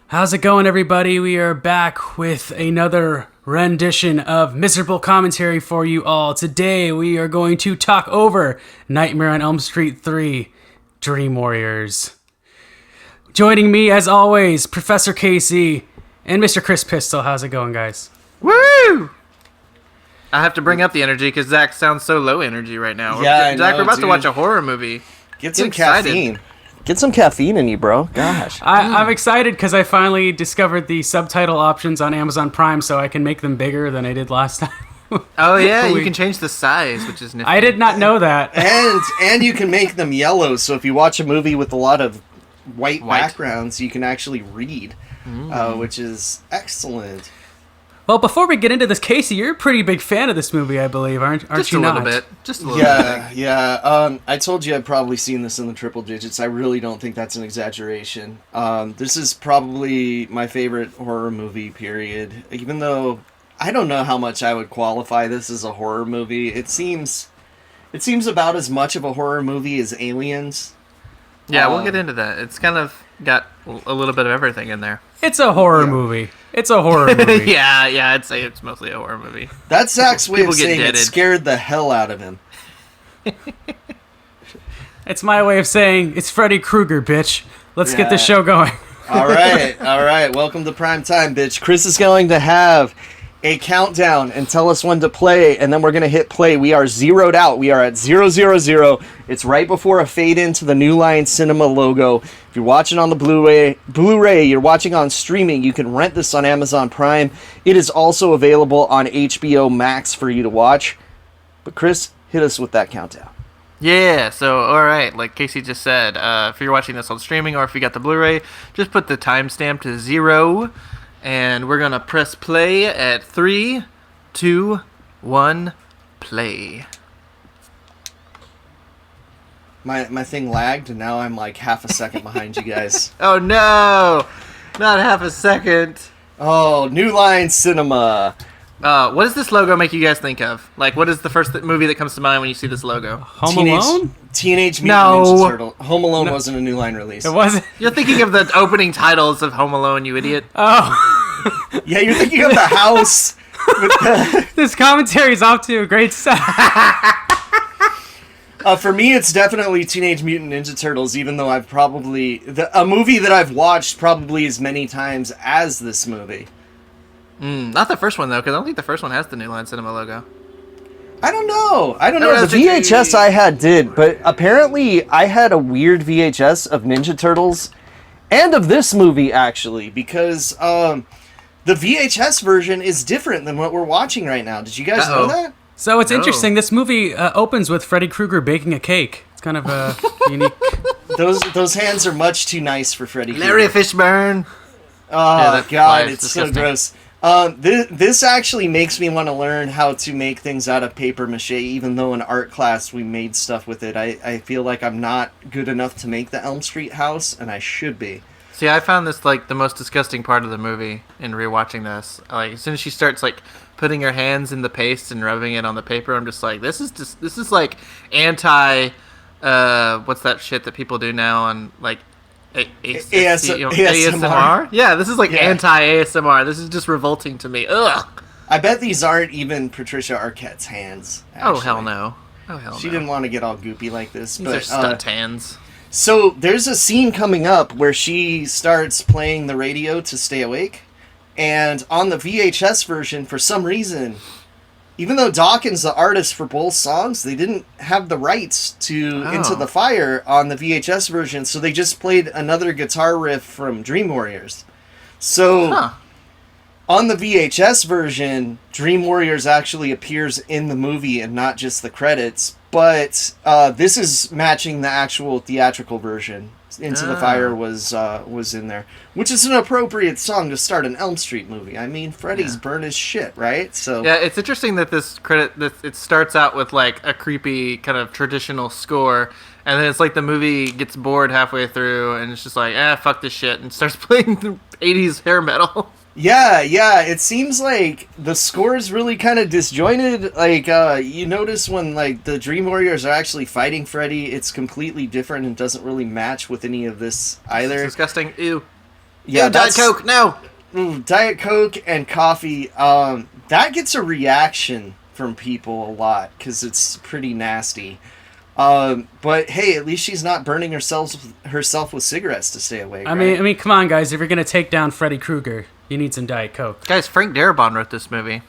How's it going, everybody? We are back with another rendition of miserable commentary for you all. Today, we are going to talk over Nightmare on Elm Street 3, Dream Warriors. Joining me, as always, Professor Casey and Mr. Chris Pistol. How's it going, guys? Woo! I have to bring up the energy because Zach sounds so low energy right now. Yeah, Zach, we're about dude. to watch a horror movie. Get some excited. caffeine. Get some caffeine in you, bro. Gosh. I'm excited because I finally discovered the subtitle options on Amazon Prime, so I can make them bigger than I did last time. Oh yeah, you can change the size, which is nifty. I did not know that. And you can make them yellow, so if you watch a movie with a lot of white. backgrounds, you can actually read, which is excellent. Well, before we get into this, Casey, you're a pretty big fan of this movie, I believe, aren't you not? Just a little bit. Yeah. I told you I'd probably seen this in the triple digits. I really don't think that's an exaggeration. This is probably my favorite horror movie, period. Even though I don't know how much I would qualify this as a horror movie. It seems about as much of a horror movie as Aliens. Yeah, we'll get into that. It's kind of got a little bit of everything in there. It's a horror movie. It's a horror movie. yeah, I'd say it's mostly a horror movie. That's Zach's way People of get saying it deaded. scared the hell out of him. It's my way of saying it's Freddy Krueger, bitch. Let's get this show going. All right. Welcome to Prime Time, bitch. Chris is going to have a countdown and tell us when to play, and then we're going to hit play. We are zeroed out. We are at 000. It's right before a fade into the New Line Cinema logo. If you're watching on the Blu-ray, you're watching on streaming, you can rent this on Amazon Prime. It is also available on HBO Max for you to watch. But Chris, hit us with that countdown. Yeah, so, alright, like Casey just said, if you're watching this on streaming or if you got the Blu-ray, just put the timestamp to 0, and we're gonna press play at 3, 2, 1, play. My thing lagged, and now I'm like half a second behind you guys. Oh no! Not half a second. Oh, New Line Cinema. What does this logo make you guys think of? Like, what is the first movie that comes to mind when you see this logo? Home Alone? Teenage Mutant No. Ninja Turtle. Home Alone wasn't a New Line release. It wasn't. You're thinking of the opening titles of Home Alone, you idiot. Oh, Yeah, you're thinking of the house. With the, this commentary is off to a great start. for me, it's definitely Teenage Mutant Ninja Turtles, even though I've probably... a movie that I've watched probably as many times as this movie. Not the first one, though, because I don't think the first one has the New Line Cinema logo. I don't know. No, The VHS I had did, but apparently I had a weird VHS of Ninja Turtles and of this movie, actually, because the VHS version is different than what we're watching right now. Did you guys know that? So it's No. interesting. This movie opens with Freddy Krueger baking a cake. It's kind of a unique. Those hands are much too nice for Freddy Larry Krueger. Fishburne. Oh, that God, fly is it's so disgusting. gross. This actually makes me want to learn how to make things out of paper mache, even though in art class we made stuff with it. I feel like I'm not good enough to make the Elm Street house, and I should be. See, I found this, like, the most disgusting part of the movie in rewatching this. Like, as soon as she starts, like, putting her hands in the paste and rubbing it on the paper, I'm just like, this is like, anti, what's that shit that people do now on, like, ASMR? Yeah, this is like anti-ASMR. This is just revolting to me. Ugh. I bet these aren't even Patricia Arquette's hands. Oh, actually. hell no. Oh, hell no. She didn't want to get all goopy like this. These are stunt hands. So there's a scene coming up where she starts playing the radio to stay awake. And on the VHS version, for some reason, even though Dawkins the artist for both songs, they didn't have the rights to Into the Fire on the VHS version, so they just played another guitar riff from Dream Warriors. So on the VHS version, Dream Warriors actually appears in the movie and not just the credits, but this is matching the actual theatrical version. Into the Fire was in there, which is an appropriate song to start an Elm Street movie. I mean, Freddy's burn his shit, right? So yeah, it's interesting that it starts out with like a creepy kind of traditional score, and then it's like the movie gets bored halfway through, and it's just like, fuck this shit, and starts playing 80s hair metal. Yeah, it seems like the score is really kind of disjointed. Like, you notice when, like, the Dream Warriors are actually fighting Freddy, it's completely different and doesn't really match with any of this either. It's disgusting. Ew. Yeah, Diet Coke, no. Diet Coke and coffee. That gets a reaction from people a lot because it's pretty nasty. But hey, at least she's not burning herself with cigarettes to stay awake. I mean, come on, guys. If you're gonna take down Freddy Krueger, you need some Diet Coke. Guys, Frank Darabont wrote this movie.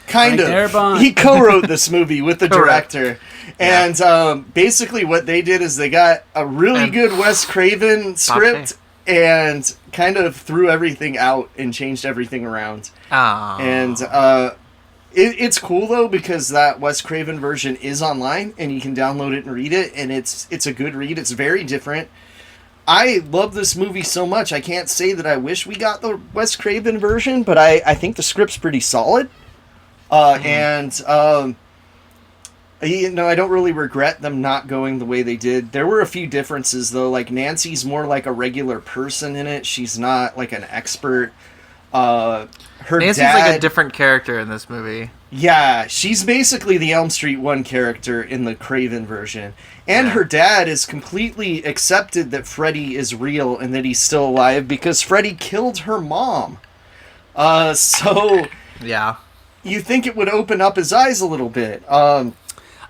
Kind of. Darabont. He co-wrote this movie with the Correct. director. And basically what they did is they got a really good Wes Craven script and kind of threw everything out and changed everything around. Aww. And it's cool, though, because that Wes Craven version is online and you can download it and read it, and it's a good read. It's very different. I love this movie so much. I can't say that I wish we got the Wes Craven version, but I think the script's pretty solid. And I don't really regret them not going the way they did. There were a few differences, though. Like, Nancy's more like a regular person in it. She's not like an expert. Nancy's like a different character in this movie. Yeah, she's basically the Elm Street 1 character in the Craven version. And her dad is completely accepted that Freddy is real and that he's still alive because Freddy killed her mom. So Yeah. you think it would open up his eyes a little bit.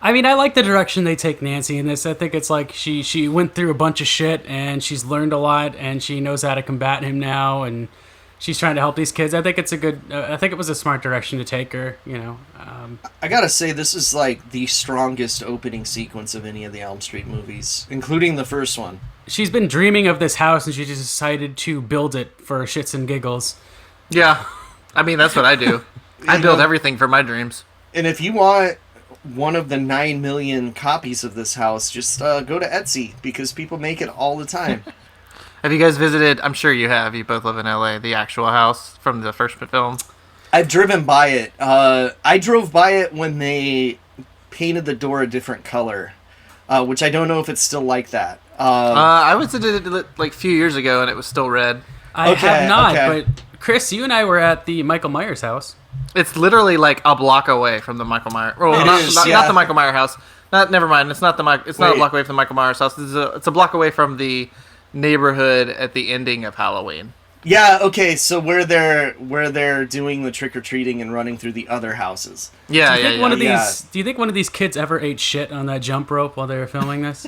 I mean, I like the direction they take Nancy in this. I think it's like she went through a bunch of shit and she's learned a lot and she knows how to combat him now and she's trying to help these kids. I think it's a good. I think it was a smart direction to take her. I gotta say, this is like the strongest opening sequence of any of the Elm Street movies, including the first one. She's been dreaming of this house and she just decided to build it for shits and giggles. Yeah. I mean, that's what I do. I build everything for my dreams. And if you want one of the 9 million copies of this house, just go to Etsy because people make it all the time. Have you guys visited, I'm sure you have, you both live in LA, the actual house from the first film? I've driven by it. I drove by it when they painted the door a different color, which I don't know if it's still like that. I visited it like a few years ago and it was still red. I have not, but Chris, you and I were at the Michael Myers house. It's literally like a block away from the Michael Myers. Well, not the Michael Myers house. Never mind. It's not a block away from the Michael Myers house. It's a block away from the neighborhood at the ending of Halloween. Yeah. Okay. So where they're doing the trick or treating and running through the other houses. Yeah. Do you think one of these kids ever ate shit on that jump rope while they were filming this?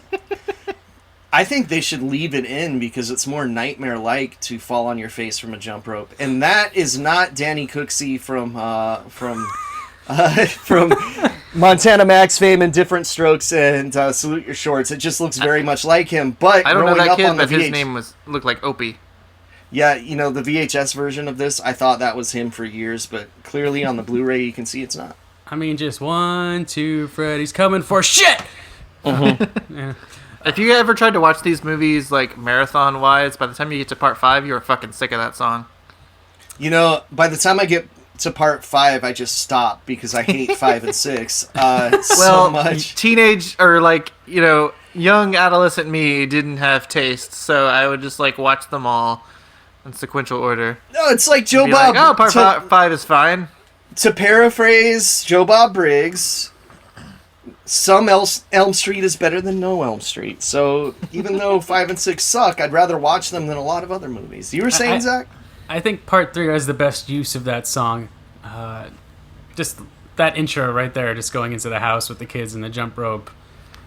I think they should leave it in because it's more nightmare-like to fall on your face from a jump rope, and that is not Danny Cooksey from Montana Max fame and Different Strokes and Salute Your Shorts. It just looks very much like him. But I don't know that kid, but his name looked like Opie. Yeah, the VHS version of this, I thought that was him for years, but clearly on the Blu-ray you can see it's not. I mean, just 1, 2, Freddy's coming for shit. Yeah. If you ever tried to watch these movies like marathon-wise, by the time you get to part 5, you were fucking sick of that song. By the time I get to part 5, I just stop because I hate 5 and 6 well, so much. Teenage or young adolescent me didn't have taste, so I would just watch them all in sequential order. No, it's like Joe Bob. Part 5 is fine. To paraphrase Joe Bob Briggs, some Elm Street is better than no Elm Street. So even though 5 and 6 suck, I'd rather watch them than a lot of other movies. You were saying, Zach? I think part 3 has the best use of that song. Just that intro right there, just going into the house with the kids and the jump rope.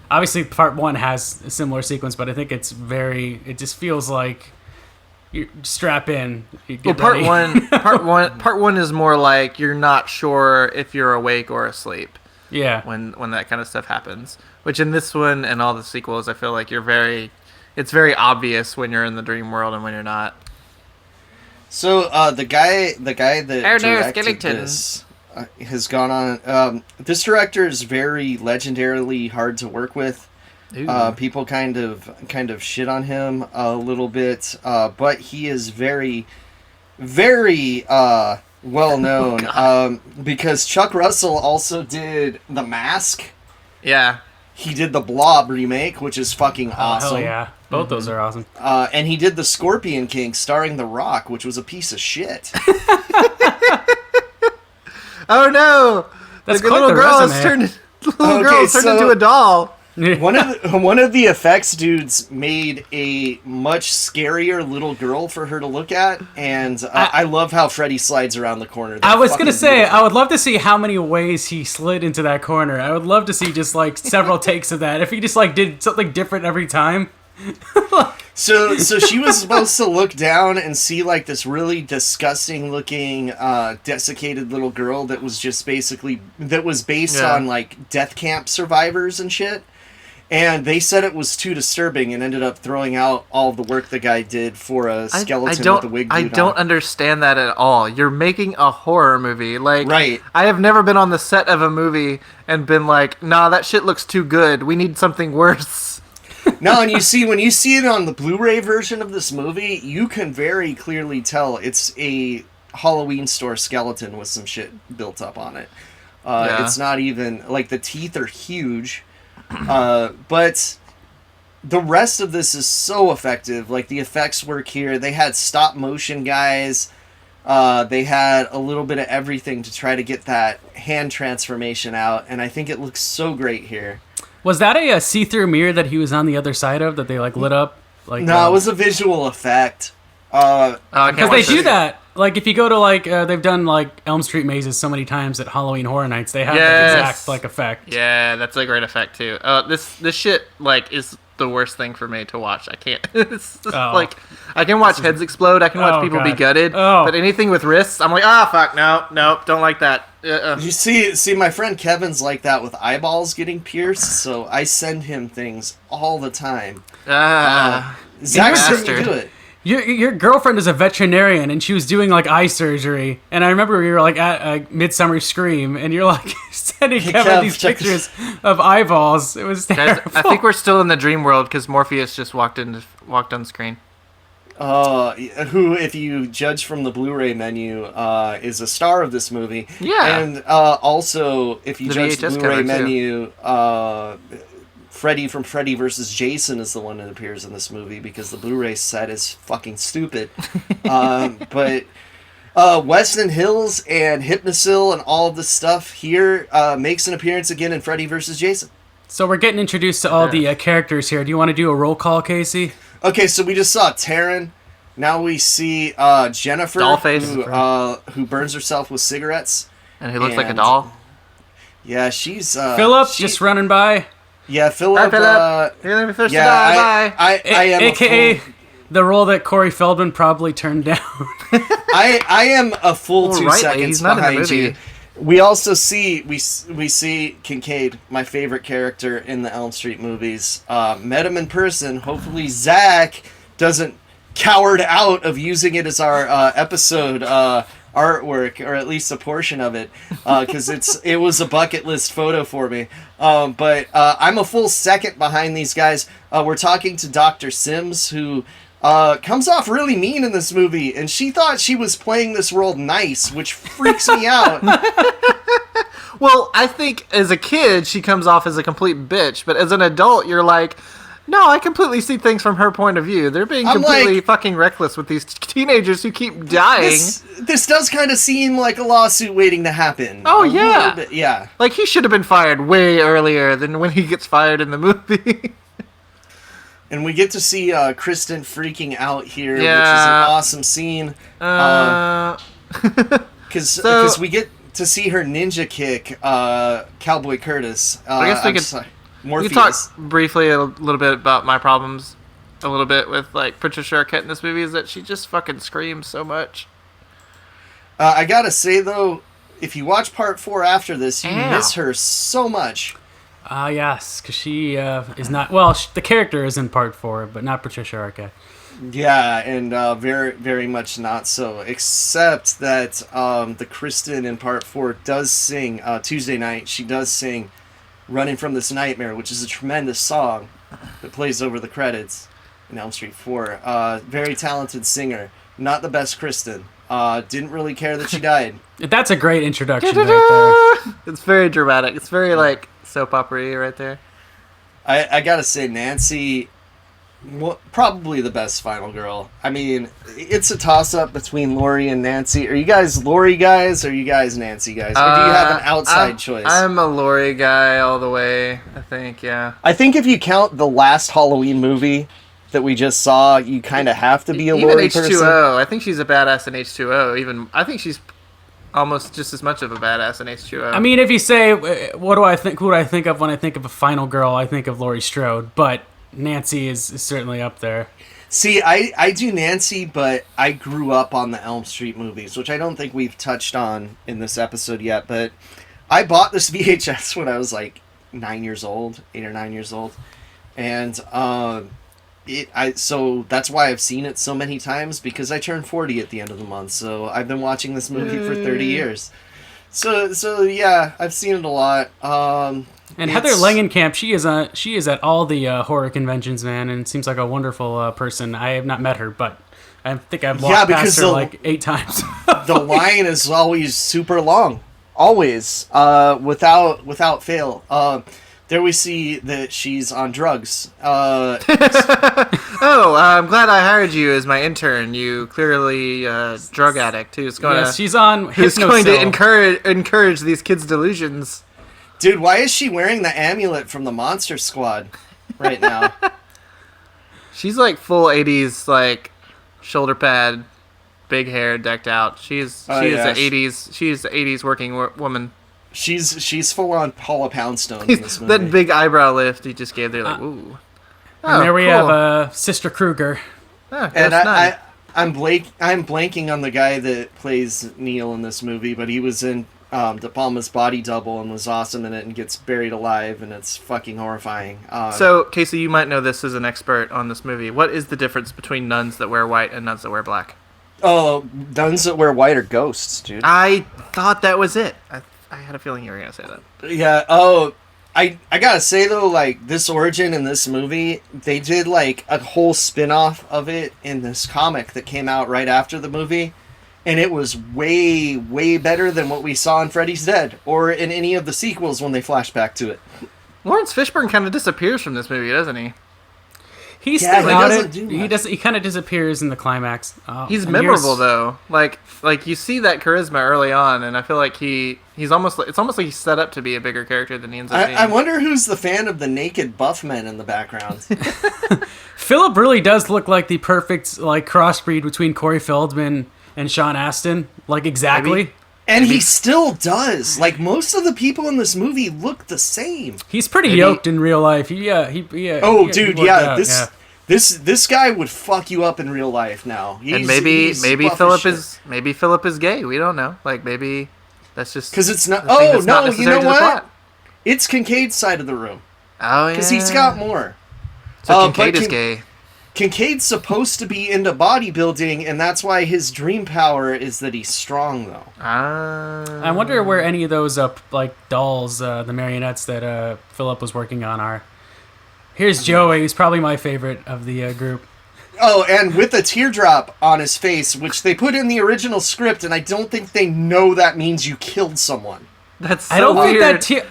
Obviously, part 1 has a similar sequence, but I think it just feels like you strap in. Part one is more like you're not sure if you're awake or asleep. Yeah. When that kind of stuff happens, which in this one and all the sequels, I feel like it's very obvious when you're in the dream world and when you're not. So the guy that directed this has gone on. This director is very legendarily hard to work with. People kind of shit on him a little bit, but he is very, very well known because Chuck Russell also did The Mask. Yeah. He did the Blob remake, which is fucking awesome. Hell yeah. Both those are awesome. And he did the Scorpion King starring The Rock, which was a piece of shit. Oh no! That's the quite little the girl resume. has turned into a doll. One of the effects dudes made a much scarier little girl for her to look at, and I love how Freddy slides around the corner. I was gonna say, I would love to see how many ways he slid into that corner. I would love to see just like several takes of that. If he just like did something different every time. So she was supposed to look down and see like this really disgusting looking desiccated little girl that was just based on like death camp survivors and shit. And they said it was too disturbing and ended up throwing out all the work the guy did for a skeleton with a wig I boot don't on. understand that at all. You're making a horror movie. Like, Right. I have never been on the set of a movie and been like, nah, that shit looks too good. We need something worse. No, and when you see it on the Blu-ray version of this movie, you can very clearly tell it's a Halloween store skeleton with some shit built up on it. It's not even, like, the teeth are huge. But the rest of this is so effective. Like, the effects work here. They had stop motion guys. They had a little bit of everything to try to get that hand transformation out, and I think it looks so great here. Was that a see-through mirror that he was on the other side of that they like lit up? Like no, it was a visual effect. Because they do that. Like, if you go to, like, they've done, like, Elm Street mazes so many times at Halloween Horror Nights, they have that exact, like, effect. Yeah, that's a great effect, too. This shit, like, is the worst thing for me to watch. I can't. It's just, like, I can watch heads explode, I can watch people be gutted, but anything with wrists, I'm like, fuck, no, don't like that. You see, my friend Kevin's like that with eyeballs getting pierced, so I send him things all the time. Zach's starting to do it. Your girlfriend is a veterinarian, and she was doing, like, eye surgery. And I remember we were, like, at Midsummer Scream, and you're, like, sending Kevin these pictures of eyeballs. It was terrible. Guys, I think we're still in the dream world, because Morpheus just walked on screen. Who, if you judge from the Blu-ray menu, is a star of this movie. Yeah. And also, if you judge the VHS Blu-ray cover, menu, Freddy from Freddy vs. Jason is the one that appears in this movie because the Blu-ray set is fucking stupid. But Weston Hills and Hypnosil and all of the stuff here makes an appearance again in Freddy vs. Jason. So we're getting introduced to all the characters here. Do you want to do a roll call, Casey? Okay, so we just saw Taryn. Now we see Jennifer, who burns herself with cigarettes. And who looks like a doll. Yeah, she's... Philip, just running by. Yeah, Philip. Hi, Philip. You're gonna be first to die. Bye. I am AKA the role that Corey Feldman probably turned down. I am a full 2 seconds he's not behind in the movie. you. We also see we see Kincaid, my favorite character in the Elm Street movies. Met him in person. Hopefully Zach doesn't coward out of using it as our episode artwork, or at least a portion of it, because it was a bucket list photo for me. But I'm a full second behind these guys. We're talking to Dr. Sims, who comes off really mean in this movie, and she thought she was playing this role nice, which freaks me out. Well, I think as a kid, she comes off as a complete bitch, but as an adult, you're like, no, I completely see things from her point of view. They're being completely fucking reckless with these teenagers who keep dying. This does kind of seem like a lawsuit waiting to happen. Oh, yeah. Bit, yeah. Like, he should have been fired way earlier than when he gets fired in the movie. And we get to see Kristen freaking out here, which is an awesome scene. Because we get to see her ninja kick Cowboy Curtis. I guess we could talk briefly a little bit about my problems a little bit with, like, Patricia Arquette in this movie, is that she just fucking screams so much. I gotta say, though, if you watch part 4 after this, you miss her so much. Yes, because she is not... Well, the character is in part 4, but not Patricia Arquette. Yeah, and very, very much not so. Except that the Kristen in part 4 does sing, Tuesday night, she does sing Running from This Nightmare, which is a tremendous song that plays over the credits in Elm Street 4. Very talented singer. Not the best Kristen. Didn't really care that she died. That's a great introduction right there. It's very dramatic. It's very, like, soap opera-y right there. I gotta say, Nancy probably the best final girl. I mean, it's a toss-up between Lori and Nancy. Are you guys Lori guys, or are you guys Nancy guys? Or do you have an outside choice? I'm a Lori guy all the way, I think, yeah. I think if you count the last Halloween movie that we just saw, you kind of have to be a Even Lori H2O, person. I think she's a badass in H2O. I think she's almost just as much of a badass in H2O. I mean, if you say, what do I think? Who do I think of when I think of a final girl? I think of Laurie Strode, but Nancy is certainly up there. See, I do Nancy, but I grew up on the Elm Street movies, which I don't think we've touched on in this episode yet, but I bought this VHS when I was like 8 or 9 years old, and so that's why I've seen it so many times, because I turned 40 at the end of the month, so I've been watching this movie for 30 years. So yeah, I've seen it a lot. And Heather Langenkamp, she is at all the horror conventions, man, and seems like a wonderful person. I have not met her, but I think I've walked past her like 8 times. The line is always super long, always, without fail. There we see that she's on drugs. I'm glad I hired you as my intern. You clearly drug addict who's going to she's on who's going to encourage these kids' delusions. Dude, why is she wearing the amulet from the Monster Squad right now? She's like full 80s, like shoulder pad, big hair, decked out. She is the 80s working woman. She's full on Paula Poundstone in this movie. That big eyebrow lift he just gave there, like ooh. And there we have Sister Kruger. And I'm blanking on the guy that plays Neil in this movie, but he was in De Palma's Body Double and was awesome in it, and gets buried alive, and it's fucking horrifying. So, Casey, you might know this as an expert on this movie. What is the difference between nuns that wear white and nuns that wear black? Oh, nuns that wear white are ghosts, dude. I thought that was it. I had a feeling you were going to say that. Yeah, oh, I gotta say, though, like, this origin in this movie, they did, like, a whole spin-off of it in this comic that came out right after the movie. And it was way, way better than what we saw in Freddy's Dead, or in any of the sequels when they flash back to it. Lawrence Fishburne kind of disappears from this movie, doesn't he? He's still out it. He kind of disappears in the climax. He's memorable though. Like you see that charisma early on, and I feel like it's almost like he's set up to be a bigger character than he ends up being. I wonder who's the fan of the naked buff men in the background. Philip really does look like the perfect like crossbreed between Corey Feldman and Sean Astin, like exactly. Maybe. And he still does. Like, most of the people in this movie look the same. He's pretty yoked in real life. This guy would fuck you up in real life now. And maybe Philip is gay. We don't know. Like, maybe that's just because it's not. Oh no, you know what? It's Kincaid's side of the room. Oh yeah, because he's got more. So Kincaid is gay. Kincaid's supposed to be into bodybuilding, and that's why his dream power is that he's strong, though. I wonder where any of those like dolls, the marionettes that Philip was working on are. Here's Joey, who's probably my favorite of the group. Oh, and with a teardrop on his face, which they put in the original script, and I don't think they know that means you killed someone. That's so I don't weird. think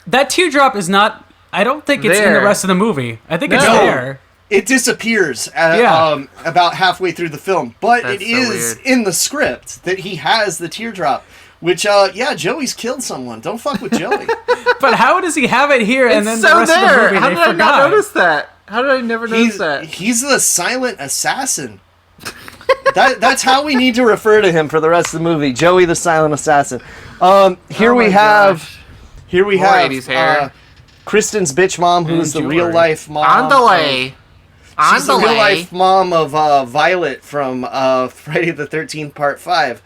that teardrop is not. I don't think it's in the rest of the movie. I think it's there. It disappears about halfway through the film, but That's it is weird. in the script that he has the teardrop. Which, Joey's killed someone. Don't fuck with Joey. But how does he have it here and then so the rest of the movie How they did I forgot? not notice that? How did I never notice that? He's the silent assassin. That's how we need to refer to him for the rest of the movie. Joey the silent assassin. Here we have 80s hair. Kristen's bitch mom, who's the real life mom. On the way. She's the real life mom of Violet from Friday the 13th Part 5.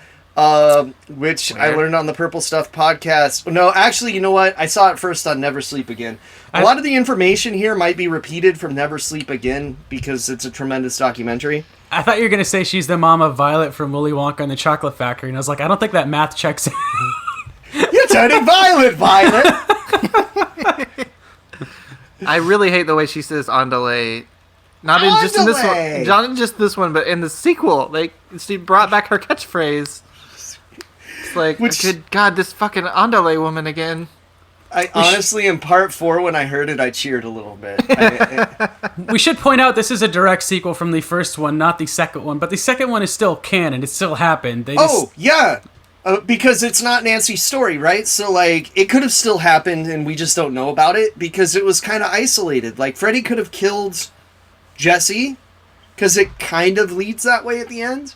Which Weird. I learned on the Purple Stuff podcast. No, actually, you know what? I saw it first on Never Sleep Again. A lot of the information here might be repeated from Never Sleep Again because it's a tremendous documentary. I thought you were going to say she's the mom of Violet from Willy Wonka and the Chocolate Factory, and I was like, I don't think that math checks in. You're turning violet, Violet! I really hate the way she says on delay. Not in just in this one, not in just this one, but in the sequel. Like, she brought back her catchphrase. It's like, good God, this fucking Andale woman again. I honestly, in part 4, when I heard it, I cheered a little bit. We should point out this is a direct sequel from the first one, not the second one. But the second one is still canon. It still happened. Yeah. Because it's not Nancy's story, right? So, like, it could have still happened and we just don't know about it because it was kind of isolated. Like, Freddy could have killed Jesse because it kind of leads that way at the end.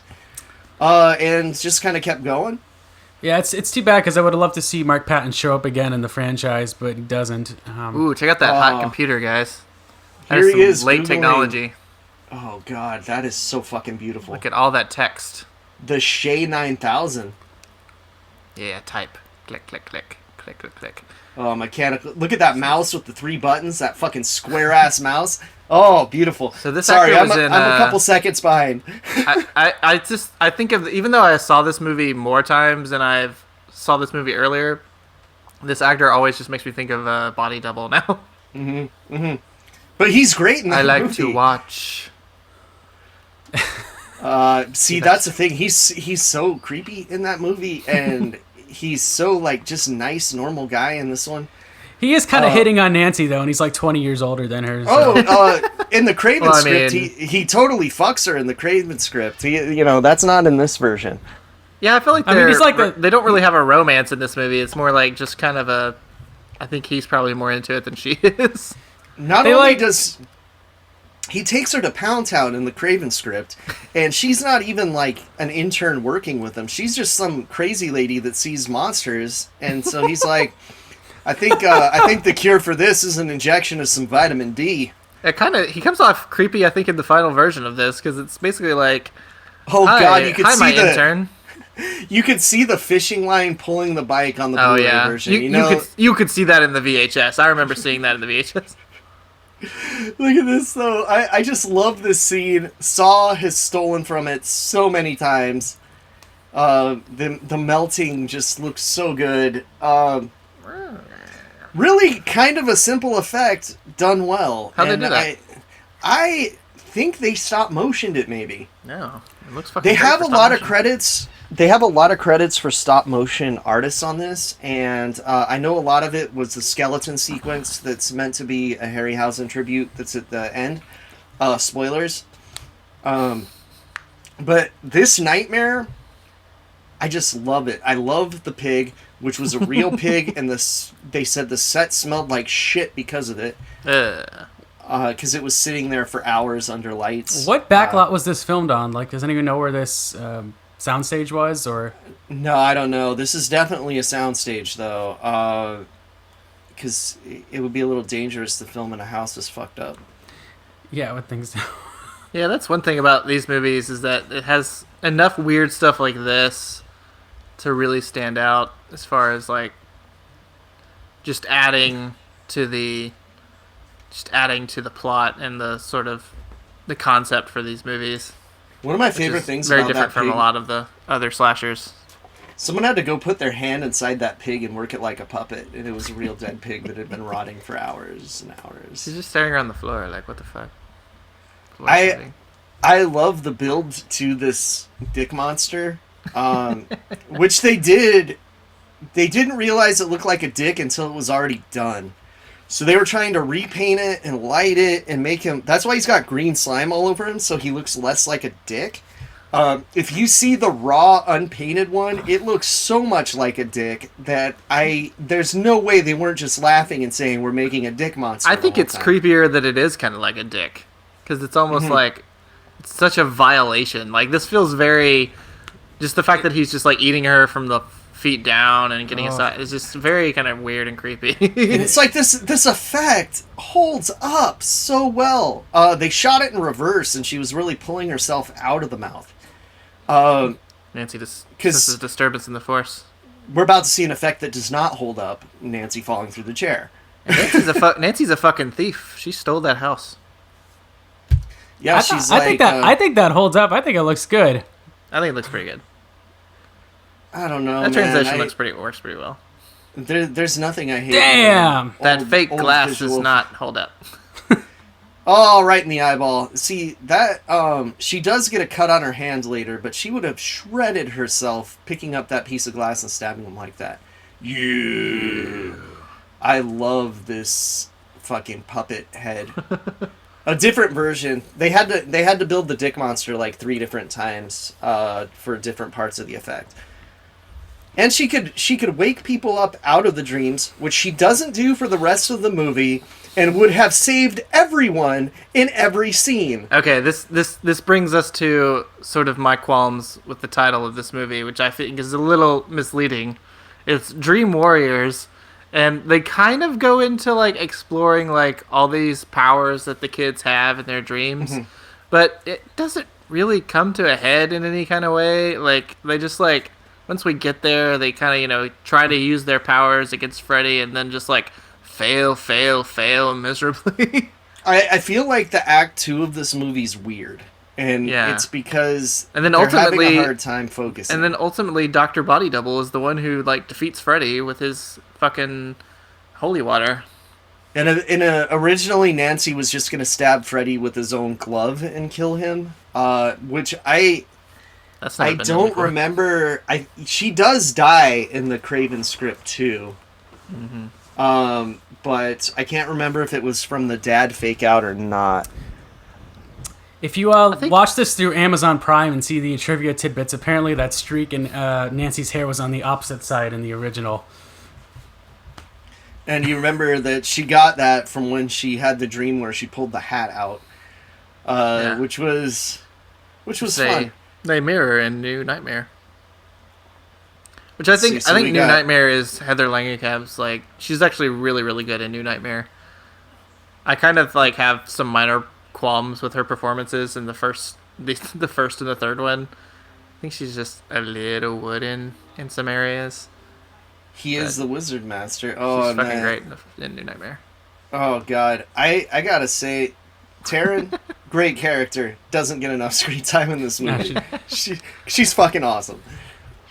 And just kind of kept going. Yeah, it's too bad because I would have loved to see Mark Patton show up again in the franchise, but he doesn't. Ooh, check out that hot computer, guys. Here he is. Late Googling. technology. Oh, God, that is so fucking beautiful. Look at all that text. The Shay 9000. Yeah, type. Click, click, click. Click, click, click. Oh, mechanical. Look at that mouse with the 3 buttons. That fucking square-ass mouse. Oh, beautiful. So this Sorry, actor was I'm a couple seconds behind. I think of, even though I saw this movie more times than I've saw this movie earlier, this actor always just makes me think of a body double now. But he's great in that movie. I like to watch. See, that's the thing. He's so creepy in that movie, and he's so, like, just nice, normal guy in this one. He is kind of hitting on Nancy, though, and he's like 20 years older than her. So. In the Craven script, he totally fucks her in the Craven script. That's not in this version. Yeah, I feel like they don't really have a romance in this movie. It's more like just kind of a... I think he's probably more into it than she is. Not only does... He takes her to Pound Town in the Craven script, and she's not even, like, an intern working with him. She's just some crazy lady that sees monsters, and so he's like... I think the cure for this is an injection of some vitamin D. He comes off creepy, I think, in the final version of this, because it's basically like, oh God, you could see my the intern. You could see the fishing line pulling the bike on the Blu-ray version. You could see that in the VHS. I remember seeing that in the VHS. Look at this though. I just love this scene. Saw has stolen from it so many times. The melting just looks so good. Really kind of a simple effect done well. How'd they do that? I think they stop motioned it maybe. No. It looks fucking They have a lot of credits. They have a lot of credits for stop motion artists on this, and I know a lot of it was the skeleton sequence that's meant to be a Harryhausen tribute that's at the end. Spoilers. But this nightmare, I just love it. I love the pig, which was a real pig, and they said the set smelled like shit because of it. Because it was sitting there for hours under lights. What backlot was this filmed on? Like, does anyone know where this soundstage was? Or no, I don't know. This is definitely a soundstage, though, because it would be a little dangerous to film in a house that's fucked up. Yeah, I would think so. Yeah, that's one thing about these movies is that it has enough weird stuff like this to really stand out as far as like just adding to the plot and the sort of the concept for these movies. One of my favorite things very about different that pig, from a lot of the other slashers. Someone had to go put their hand inside that pig and work it like a puppet, and it was a real dead pig that had been rotting for hours and hours. He's just staring around the floor like, what the fuck? I love the build to this dick monster, which they did. They didn't realize it looked like a dick until it was already done. So they were trying to repaint it and light it and make him... That's why he's got green slime all over him, so he looks less like a dick. If you see the raw, unpainted one, it looks so much like a dick that there's no way they weren't just laughing and saying, we're making a dick monster. I think it's creepier that it is kind of like a dick. Because it's almost like... It's such a violation. Like, this feels very... Just the fact that he's just, like, eating her from the feet down and getting aside is just very kind of weird and creepy. And it's like this effect holds up so well. They shot it in reverse, and she was really pulling herself out of the mouth. Nancy senses disturbance in the force. We're about to see an effect that does not hold up. Nancy falling through the chair. Nancy's a fucking thief. She stole that house. Yeah, I think that holds up. I think it looks good. I think it looks pretty good. I don't know. That translation works pretty well. There's nothing I hate. Damn! That fake glass does not hold up. Oh, right in the eyeball. See, that, she does get a cut on her hand later, but she would have shredded herself picking up that piece of glass and stabbing him like that. Yeah. I love this fucking puppet head. A different version. They had to build the dick monster like 3 different times for different parts of the effect. And she could wake people up out of the dreams, which she doesn't do for the rest of the movie, and would have saved everyone in every scene. Okay, this brings us to sort of my qualms with the title of this movie, which I think is a little misleading. It's Dream Warriors, and they kind of go into like exploring like all these powers that the kids have in their dreams, but it doesn't really come to a head in any kind of way. Like they just like once we get there, they kind of try to use their powers against Freddy, and then just like fail miserably. I feel like the act 2 of this movie's weird. And it's because and then they're ultimately having a hard time focusing. And then ultimately Dr. Body Double is the one who like defeats Freddy with his fucking holy water. And originally Nancy was just going to stab Freddy with his own glove and kill him, which I don't remember. She does die in the Craven script too. But I can't remember if it was from the dad fake out or not. If you watch this through Amazon Prime and see the trivia tidbits, apparently that streak in Nancy's hair was on the opposite side in the original. And you remember that she got that from when she had the dream where she pulled the hat out, which was fun. They mirror in New Nightmare. Which I think New Nightmare is Heather Langenkamp's, like, she's actually really, really good in New Nightmare. I kind of like have some minor qualms with her performances in the first and the third one. I think she's just a little wooden in some areas. He is the Wizard Master. Oh, she's fucking great in New Nightmare. Oh god, I gotta say, Taryn, great character, doesn't get enough screen time in this movie. She's fucking awesome.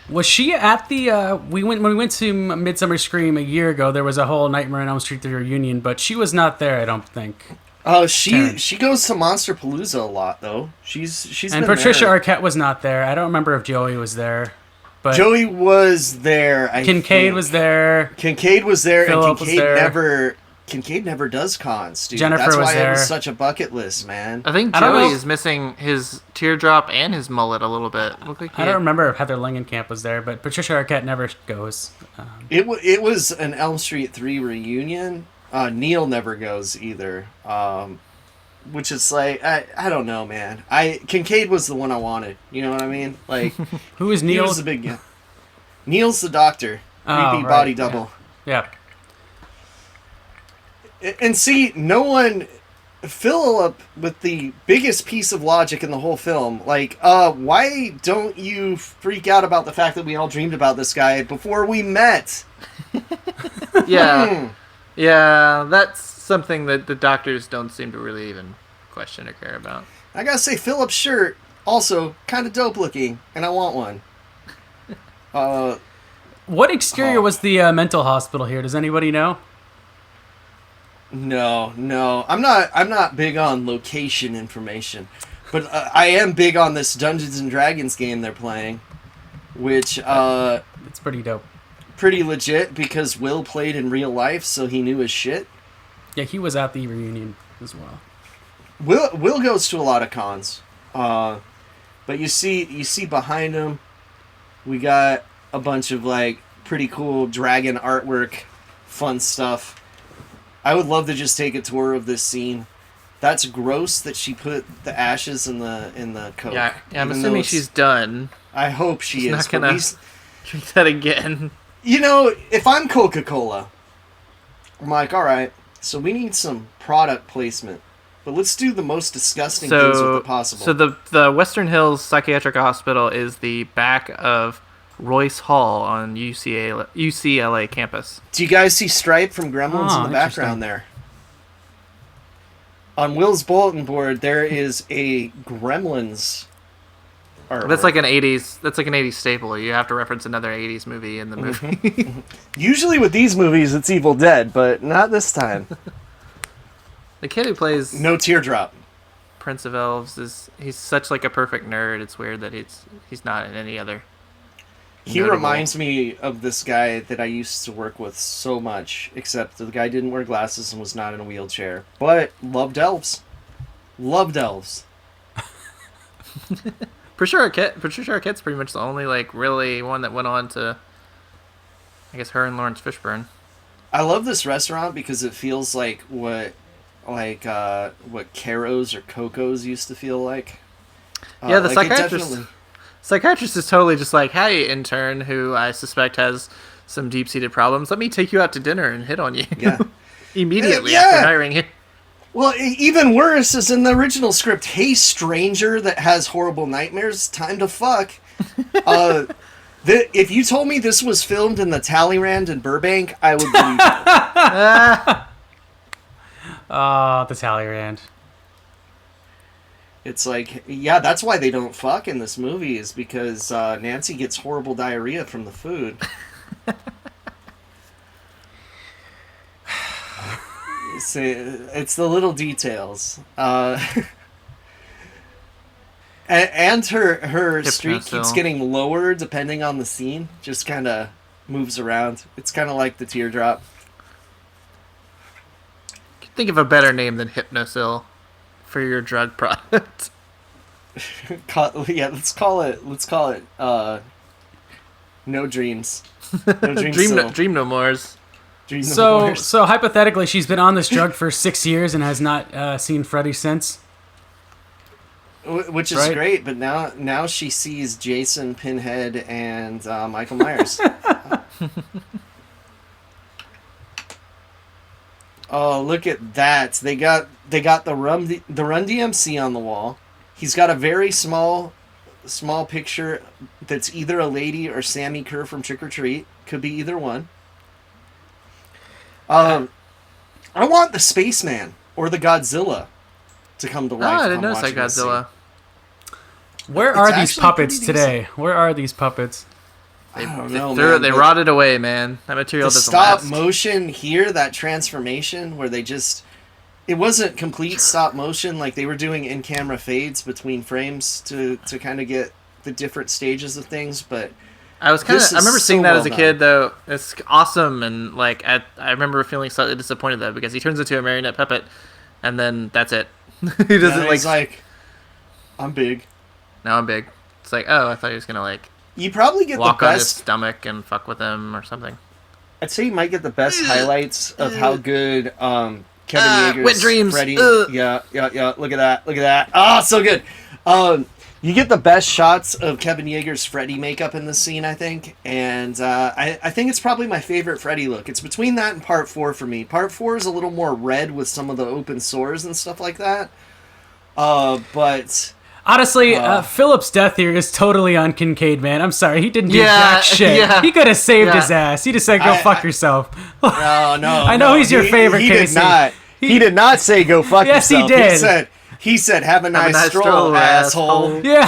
Was she at the when we went to Midsummer Scream a year ago? There was a whole Nightmare on Elm Street 3 reunion, but she was not there, I don't think. Oh, she goes to Monster Palooza a lot though. She's and been Patricia there. Arquette was not there. I don't remember if Joey was there, but Joey was there. Kincaid was there. Kincaid was there, Phillip and Kincaid was there. Kincaid never does cons, dude. Jennifer That's was why there. it was such a bucket list, man. I think Joey is missing his teardrop and his mullet a little bit. I don't remember if Heather Langenkamp was there, but Patricia Arquette never goes. It was an Elm Street 3 reunion. Neil never goes either. Which is like, I don't know, man. Kincaid was the one I wanted. You know what I mean? Like, who is Neil? Neil's the big guy. Neil's the doctor. Creepy body double. Yeah. And see, no one... Philip, with the biggest piece of logic in the whole film, like, why don't you freak out about the fact that we all dreamed about this guy before we met? Yeah. Yeah, that's something that the doctors don't seem to really even question or care about. I gotta say, Philip's shirt, also, kind of dope looking, and I want one. What exterior was the mental hospital here? Does anybody know? No. I'm not big on location information, but I am big on this Dungeons and Dragons game they're playing, which it's pretty dope. Pretty legit because Will played in real life, so he knew his shit. Yeah, he was at the reunion as well. Will goes to a lot of cons, but you see behind him, we got a bunch of like pretty cool dragon artwork, fun stuff. I would love to just take a tour of this scene. That's gross that she put the ashes in the Coke. Yeah, I'm assuming she's done. I hope she is. Not gonna drink that again. You know, if I'm Coca-Cola, I'm like, all right, so we need some product placement, but let's do the most disgusting things with it possible. So the Western Hills Psychiatric Hospital is the back of Royce Hall on UCLA campus. Do you guys see Stripe from Gremlins in the background there? On Will's bulletin board, there is a Gremlins artwork. That's like an 80s staple. You have to reference another 80s movie in the movie. Usually with these movies, it's Evil Dead, but not this time. The kid who plays No Teardrop. Prince of Elves he's such like a perfect nerd. It's weird that he's not in any other. He reminds me of this guy that I used to work with so much, except the guy didn't wear glasses and was not in a wheelchair. But loved elves. Loved elves. Patricia Arquette's pretty much the only like really one that went on to, I guess, her and Lawrence Fishburne. I love this restaurant because it feels like what Caro's or Coco's used to feel like. Yeah, the psychiatrist is totally just like, hey, intern, who I suspect has some deep-seated problems. Let me take you out to dinner and hit on you. Yeah. Immediately after hiring you. Well, even worse is in the original script, hey, stranger that has horrible nightmares, time to fuck. If you told me this was filmed in the Talleyrand in Burbank, I would believe it. Oh, the Talleyrand. It's like, yeah, that's why they don't fuck in this movie, is because Nancy gets horrible diarrhea from the food. It's the little details. And her streak keeps getting lower depending on the scene. Just kind of moves around. It's kind of like the teardrop. Think of a better name than Hypnosil for your drug product. Let's call it No Dreams. No Dreams. Dream no mores. So hypothetically, she's been on this drug for 6 years and has not seen Freddy since. Which is great, but now she sees Jason, Pinhead, and Michael Myers. Oh, look at that! They got the Run DMC on the wall. He's got a very small picture that's either a lady or Sammy Kerr from Trick or Treat. Could be either one. I want the Spaceman or the Godzilla to come to life. Oh, I didn't notice that Godzilla. Where are these puppets today? Where are these puppets? I don't know, They rotted away, man. That material doesn't last. Stop motion here, that transformation where they just... It wasn't complete stop motion, like they were doing in-camera fades between frames to kind of get the different stages of things, but... I remember seeing that as a kid, though. It's awesome, and like I remember feeling slightly disappointed, though, because he turns into a marionette puppet, and then that's it. He doesn't he's like, I'm big. Now I'm big. It's like, oh, I thought he was going to like... You probably get walk the best on his stomach and fuck with him or something. I'd say you might get the best highlights of how good Kevin Yeager's Wet Dreams. Freddy. Yeah. Look at that. Ah, so good. You get the best shots of Kevin Yeager's Freddy makeup in this scene, I think, and I think it's probably my favorite Freddy look. It's between that and Part 4 for me. Part 4 is a little more red with some of the open sores and stuff like that, but. Honestly, Philip's death here is totally on Kincaid, man. I'm sorry, he didn't do jack shit. Yeah. He could have saved his ass. He just said, "Go fuck yourself." No. I know he's your favorite, Casey. He did not say, "Go fuck yourself." Yes, he did. He said, "Have a nice stroll, asshole." Yeah,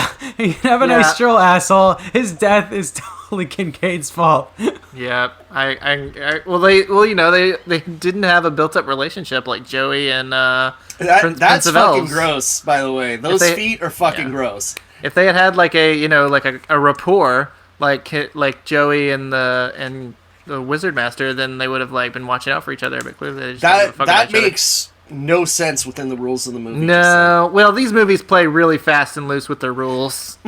have a nice stroll, asshole. His death is totally Kincaid's fault. Yeah, they didn't have a built-up relationship like Joey and that's fucking gross. By the way, those feet are fucking gross. If they had like a rapport like Joey and the Wizard Master, then they would have like been watching out for each other. But clearly, they just that makes no sense within the rules of the movie. No, well, these movies play really fast and loose with their rules.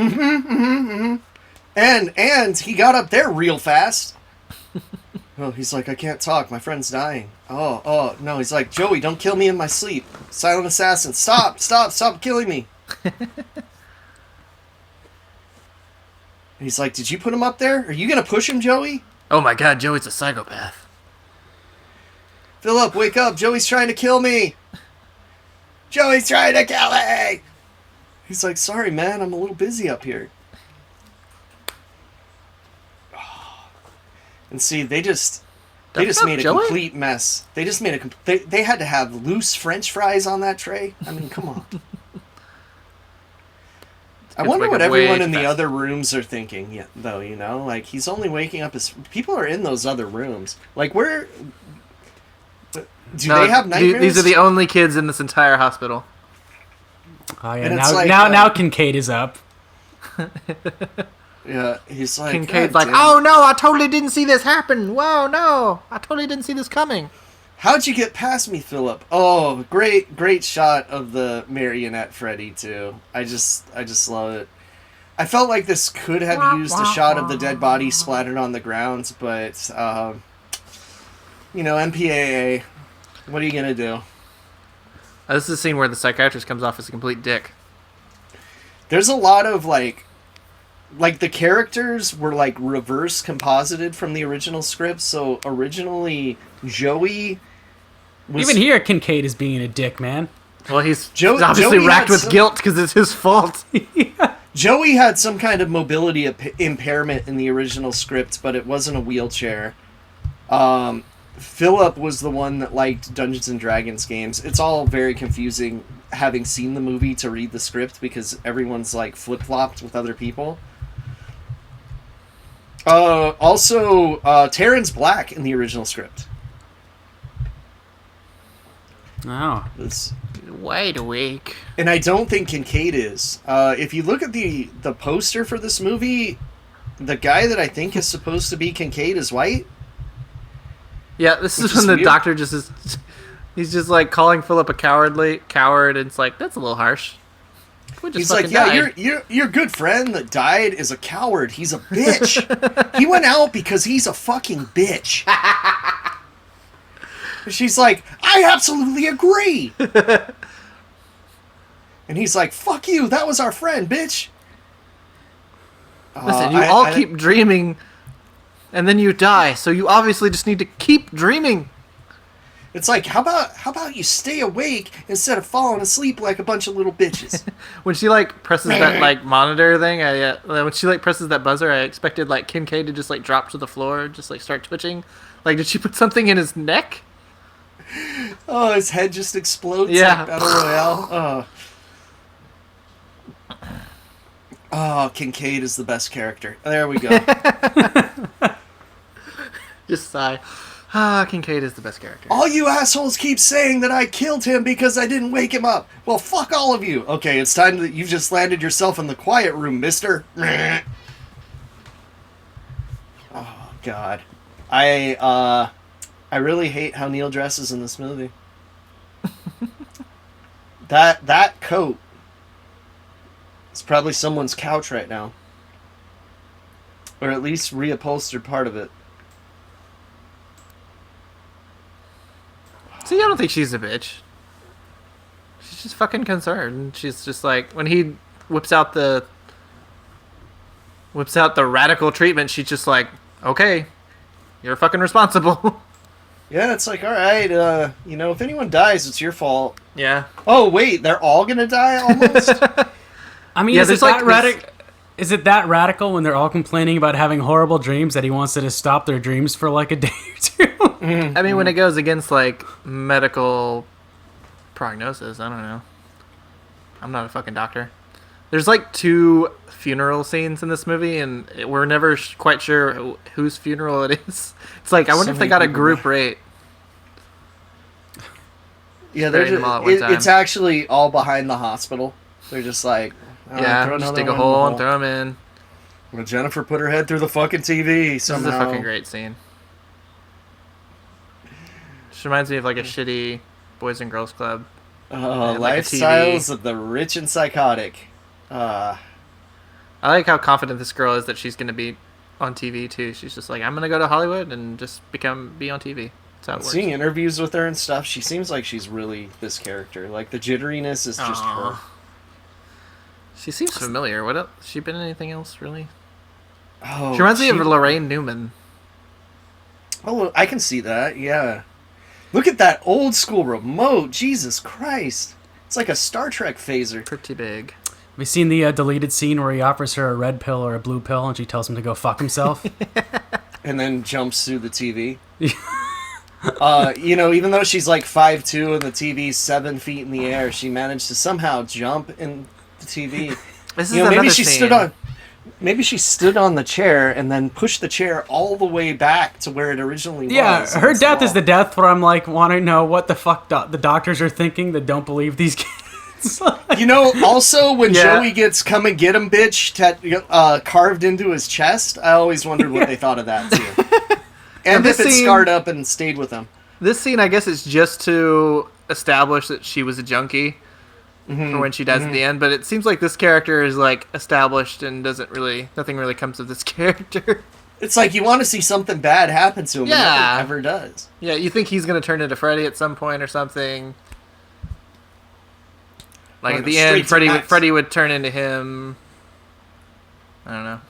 And he got up there real fast. Oh, he's like, I can't talk. My friend's dying. Oh, no. He's like, Joey, don't kill me in my sleep. Silent assassin. Stop killing me. He's like, did you put him up there? Are you going to push him, Joey? Oh my God, Joey's a psychopath. Philip, wake up. Joey's trying to kill me. Joey's trying to kill me. He's like, sorry, man. I'm a little busy up here. And see, they just made a complete mess. They just made they had to have loose French fries on that tray. I mean, come on. I wonder what everyone in the other rooms are thinking, though, like, he's only waking up people are in those other rooms. Like, where they have nightmares? These are the only kids in this entire hospital. Oh yeah, now Kincaid is up. Yeah, he's like... Kincaid's "God like, damn oh it. no, I totally didn't see this happen. Whoa, no, I totally didn't see this coming. How'd you get past me, Philip? Oh, great shot of the marionette Freddy, too. I just love it. I felt like this could have used a shot of the dead body splattered on the ground, but, MPAA, what are you going to do? This is the scene where the psychiatrist comes off as a complete dick. There's a lot of, like the characters were, like, reverse composited from the original script, so originally Joey was... Even here, Kincaid is being a dick, man. Well, he's obviously Joey racked had with guilt because it's his fault. Joey had some kind of mobility impairment in the original script, but it wasn't a wheelchair. Philip was the one that liked Dungeons and Dragons games. It's all very confusing having seen the movie to read the script because everyone's like flip-flopped with other people. Also, Terrence Black in the original script. Oh. It's, Wide awake. and I don't think Kincaid is. If you look at the poster for this movie, the guy that I think is supposed to be Kincaid is white. Yeah, this Which is when is the weird. doctor just is... He's just like calling Philip a coward, and it's like, that's a little harsh. We just He's like, fucking yeah, died. your good friend that died is a coward. He's a bitch. He went out because he's a fucking bitch. She's like, I absolutely agree. And he's like, fuck you. That was our friend, bitch. Listen, you all keep dreaming, and then you die. So you obviously just need to keep dreaming. It's like, how about you stay awake instead of falling asleep like a bunch of little bitches? When she like presses that like monitor thing, when she like presses that buzzer, I expected like Kincaid to just like drop to the floor, just like start twitching. Like, did she put something in his neck? Oh, his head just explodes Yeah. like Battle Royale. Oh, Kincaid is the best character. There we go. Just sigh. Ah, Kincaid is the best character. All you assholes keep saying that I killed him because I didn't wake him up. Well, fuck all of you. Okay, it's time that you've just landed yourself in the quiet room, mister. Oh, God. I really hate how Neil dresses in this movie. That coat is probably someone's couch right now. Or at least reupholstered part of it. See, I don't think she's a bitch. She's just fucking concerned. She's just like, when he whips out the radical treatment, she's just like, okay, you're fucking responsible. Yeah, it's like, alright, if anyone dies, it's your fault. Yeah. Oh, wait, they're all gonna die almost? I mean, Yeah, is it there's, like, that Is it that radical when they're all complaining about having horrible dreams that he wants to just stop their dreams for like a day or two? I mean, when it goes against like medical prognosis, I don't know. I'm not a fucking doctor. There's like 2 funeral scenes in this movie, and we're never quite sure whose funeral it is. It's like, I wonder if they got a group rate. Yeah, Burying them all at one time. it's actually all behind the hospital. They're just like, throw Yeah, another just dig a one in the hole and throw them in. Well, Jennifer put her head through the fucking TV This somehow. is a fucking great scene. Just reminds me of like a shitty Boys and Girls Club. Oh, like a lifestyles TV. of the rich and psychotic. I like how confident this girl is that she's going to be on TV too. She's just like, I'm going to go to Hollywood and just be on TV. That's how it works. Seeing interviews with her and stuff, she seems like she's really this character. Like, the jitteriness is just Aw. her. She seems familiar. What else? Has she been in anything else really? Oh, She reminds me of Lorraine Newman. Oh, I can see that, yeah. Look at that old school remote. Jesus Christ. It's like a Star Trek phaser. Pretty big. Have you seen the deleted scene where he offers her a red pill or a blue pill and she tells him to go fuck himself? And then jumps through the TV. Even though she's like 5'2" and the TV's 7 feet in the air, she managed to somehow jump in the TV. This is another maybe she scene. Maybe she stood on the chair and then pushed the chair all the way back to where it originally Yeah, was. her against the death is wall. the death where I'm like, want to know what the fuck the doctors are thinking that don't believe these kids. You know, also when Yeah. Joey gets "come and get him, bitch" carved into his chest, I always wondered what they thought of that too. And this if it scene- scarred up and stayed with him. This scene, I guess, is just to establish that she was a junkie for when she dies at the end. But it seems like this character is like established and nothing really comes of this character. It's like you want to see something bad happen to him, Yeah. and nothing ever does. Yeah, you think he's gonna turn into Freddy at some point or something. Like Or at the straight end, to Max. Freddy would turn into him. I don't know.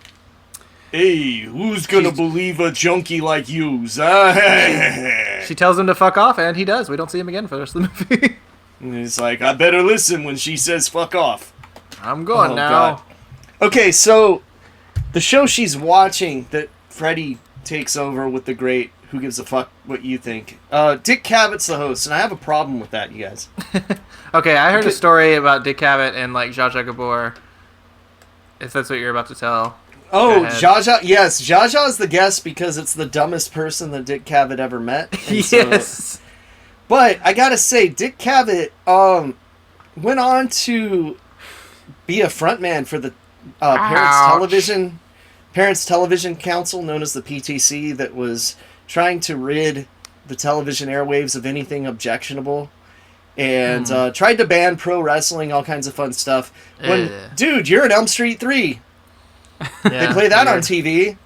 Hey, who's gonna believe a junkie like you? She tells him to fuck off, and he does. We don't see him again for the rest of the movie. And he's like, I better listen when she says "fuck off." I'm going now. God. Okay, so the show she's watching that Freddy takes over with the great "Who gives a fuck what you think?" Dick Cavett,'s the host, and I have a problem with that, you guys. Okay, I heard a story about Dick Cavett and like Zsa Zsa Gabor. If that's what you're about to tell. Oh, Go ahead. Zsa Zsa, yes, Zsa Zsa is the guest because it's the dumbest person that Dick Cavett ever met. And so- Yes. but I gotta say, Dick Cavett went on to be a frontman for the Parents Television Council, known as the PTC, that was trying to rid the television airwaves of anything objectionable, and tried to ban pro wrestling, all kinds of fun stuff. Dude, you're in Elm Street 3. They play that on TV.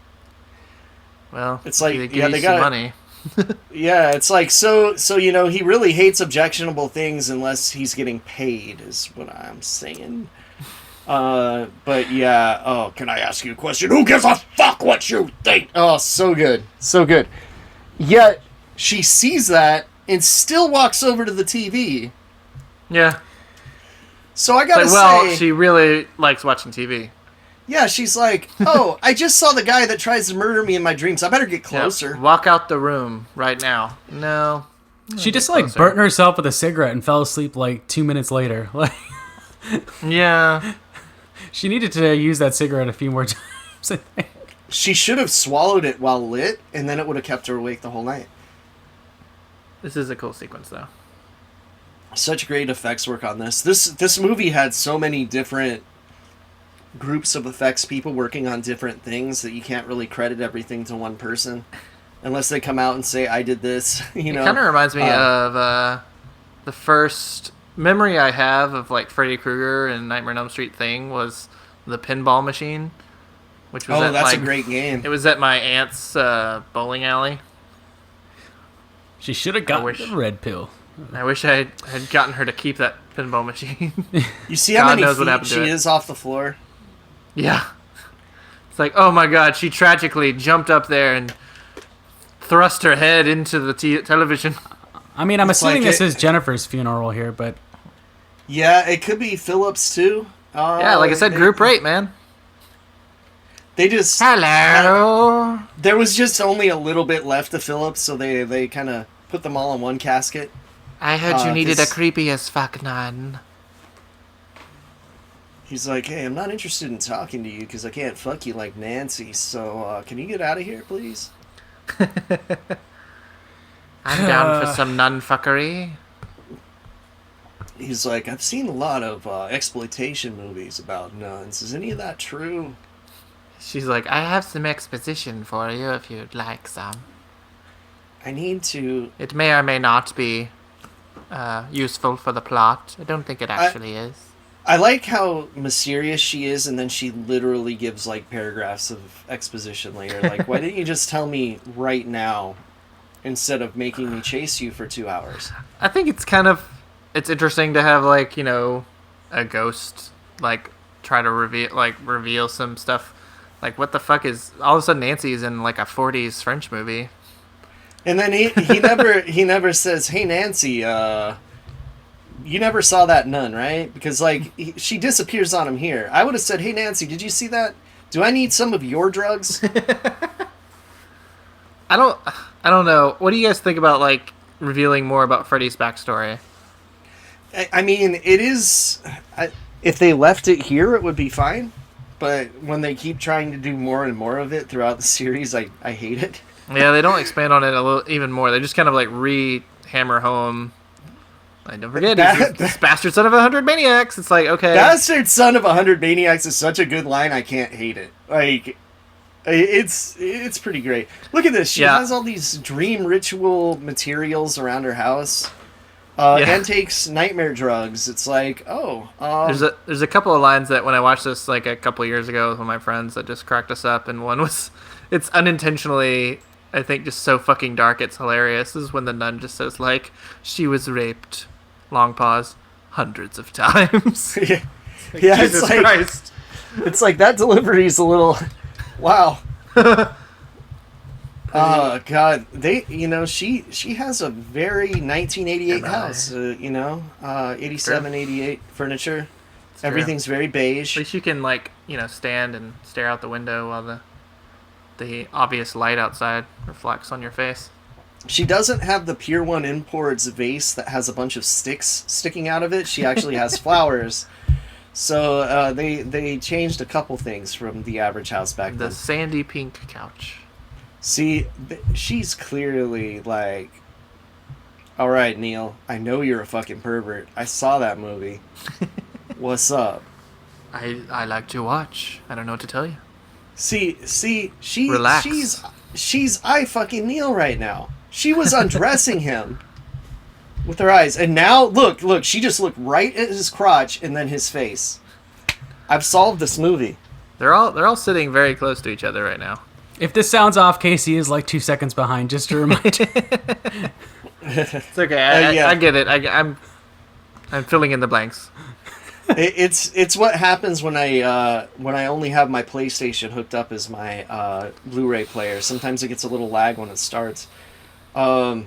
Well, It's like, they give yeah, you they some got money. Yeah, it's like, so you know, he really hates objectionable things unless he's getting paid, is what I'm saying. But yeah, oh, can I ask you a question? Who gives a fuck what you think? Oh, so good. So good. Yet, she sees that and still walks over to the TV. Yeah. So I gotta Well, say... she really likes watching TV. Yeah, she's like, oh, I just saw the guy that tries to murder me in my dreams. I better get Yeah. closer. Walk out the room right now. No. She just like burnt herself with a cigarette and fell asleep like 2 minutes later. Like Yeah. she needed to use that cigarette a few more times, I think. She should have swallowed it while lit, and then it would have kept her awake the whole night. This is a cool sequence, though. Such great effects work on this. This movie had so many different groups of effects people working on different things that you can't really credit everything to one person unless they come out and say, I did this. You know, It kind of reminds me of the first memory I have of like Freddy Krueger and Nightmare on Elm Street thing was the pinball machine, which was at that's my, a great game. It was at my aunt's bowling alley. She should have gotten wish- the red pill. I wish I had gotten her to keep that pinball machine. You see how God many knows what feet happened to she it. is off the floor? Yeah. It's like, oh my god, she tragically jumped up there and thrust her head into the television. I mean, I'm It's assuming like this it- is Jennifer's funeral here, but Yeah, it could be Phillips too. Yeah, like I said, group rate, man. They just... Hello. There was just only a little bit left of Phillips, so they kind of put them all in one casket. I heard you needed this- a creepy as fuck nun. He's like, hey, I'm not interested in talking to you because I can't fuck you like Nancy, so can you get out of here, please? I'm down for some nun fuckery. He's like, I've seen a lot of exploitation movies about nuns. Is any of that true? She's like, I have some exposition for you if you'd like some. I need to... It may or may not be useful for the plot. I don't think it actually is. I like how mysterious she is, and then she literally gives, like, paragraphs of exposition later. Like, why didn't you just tell me right now instead of making me chase you for 2 hours? I think it's kind of... It's interesting to have, like, you know, a ghost, like, try to reveal some stuff. Like, what the fuck is... All of a sudden, Nancy's in, like, a 40s French movie. And then he never says, hey, Nancy, you never saw that nun, right? Because, like, she disappears on him here. I would have said, hey, Nancy, did you see that? Do I need some of your drugs? I don't know. What do you guys think about, like, revealing more about Freddy's backstory? I mean, it is... if they left it here, it would be fine. But when they keep trying to do more and more of it throughout the series, I hate it. Yeah, they don't expand on it a little even more. They just kind of, like, hammer home And don't forget, he's this bastard son of 100 maniacs. It's like, okay. Bastard son of 100 maniacs is such a good line, I can't hate it. Like, it's pretty great. Look at this. She has all these dream ritual materials around her house. And takes nightmare drugs. It's like, there's a couple of lines that when I watched this like a couple of years ago with one of my friends that just cracked us up, and one was, it's unintentionally, I think, just so fucking dark it's hilarious. This is when the nun just says like, she was raped, long pause, hundreds of times. Yeah, Jesus Christ. It's like that delivery is a little, wow. Oh God, she has a very 1988 house. 87, 88 furniture. Everything's very beige. At least you can stand and stare out the window while the obvious light outside reflects on your face. She doesn't have the Pier 1 Imports vase that has a bunch of sticks sticking out of it. She actually has flowers. So they changed a couple things from the average house back then. The sandy pink couch. See, she's clearly like, all right, Neil, I know you're a fucking pervert. I saw that movie. What's up? I like to watch. I don't know what to tell you. Relax. She's I fucking Neil right now. She was undressing him with her eyes, and now look, she just looked right at his crotch and then his face. I've solved this movie. They're all sitting very close to each other right now. If this sounds off, Casey is like 2 seconds behind, just to remind you. It's okay. I get it. I'm filling in the blanks. It's what happens when I only have my PlayStation hooked up as my Blu-ray player. Sometimes it gets a little lag when it starts. And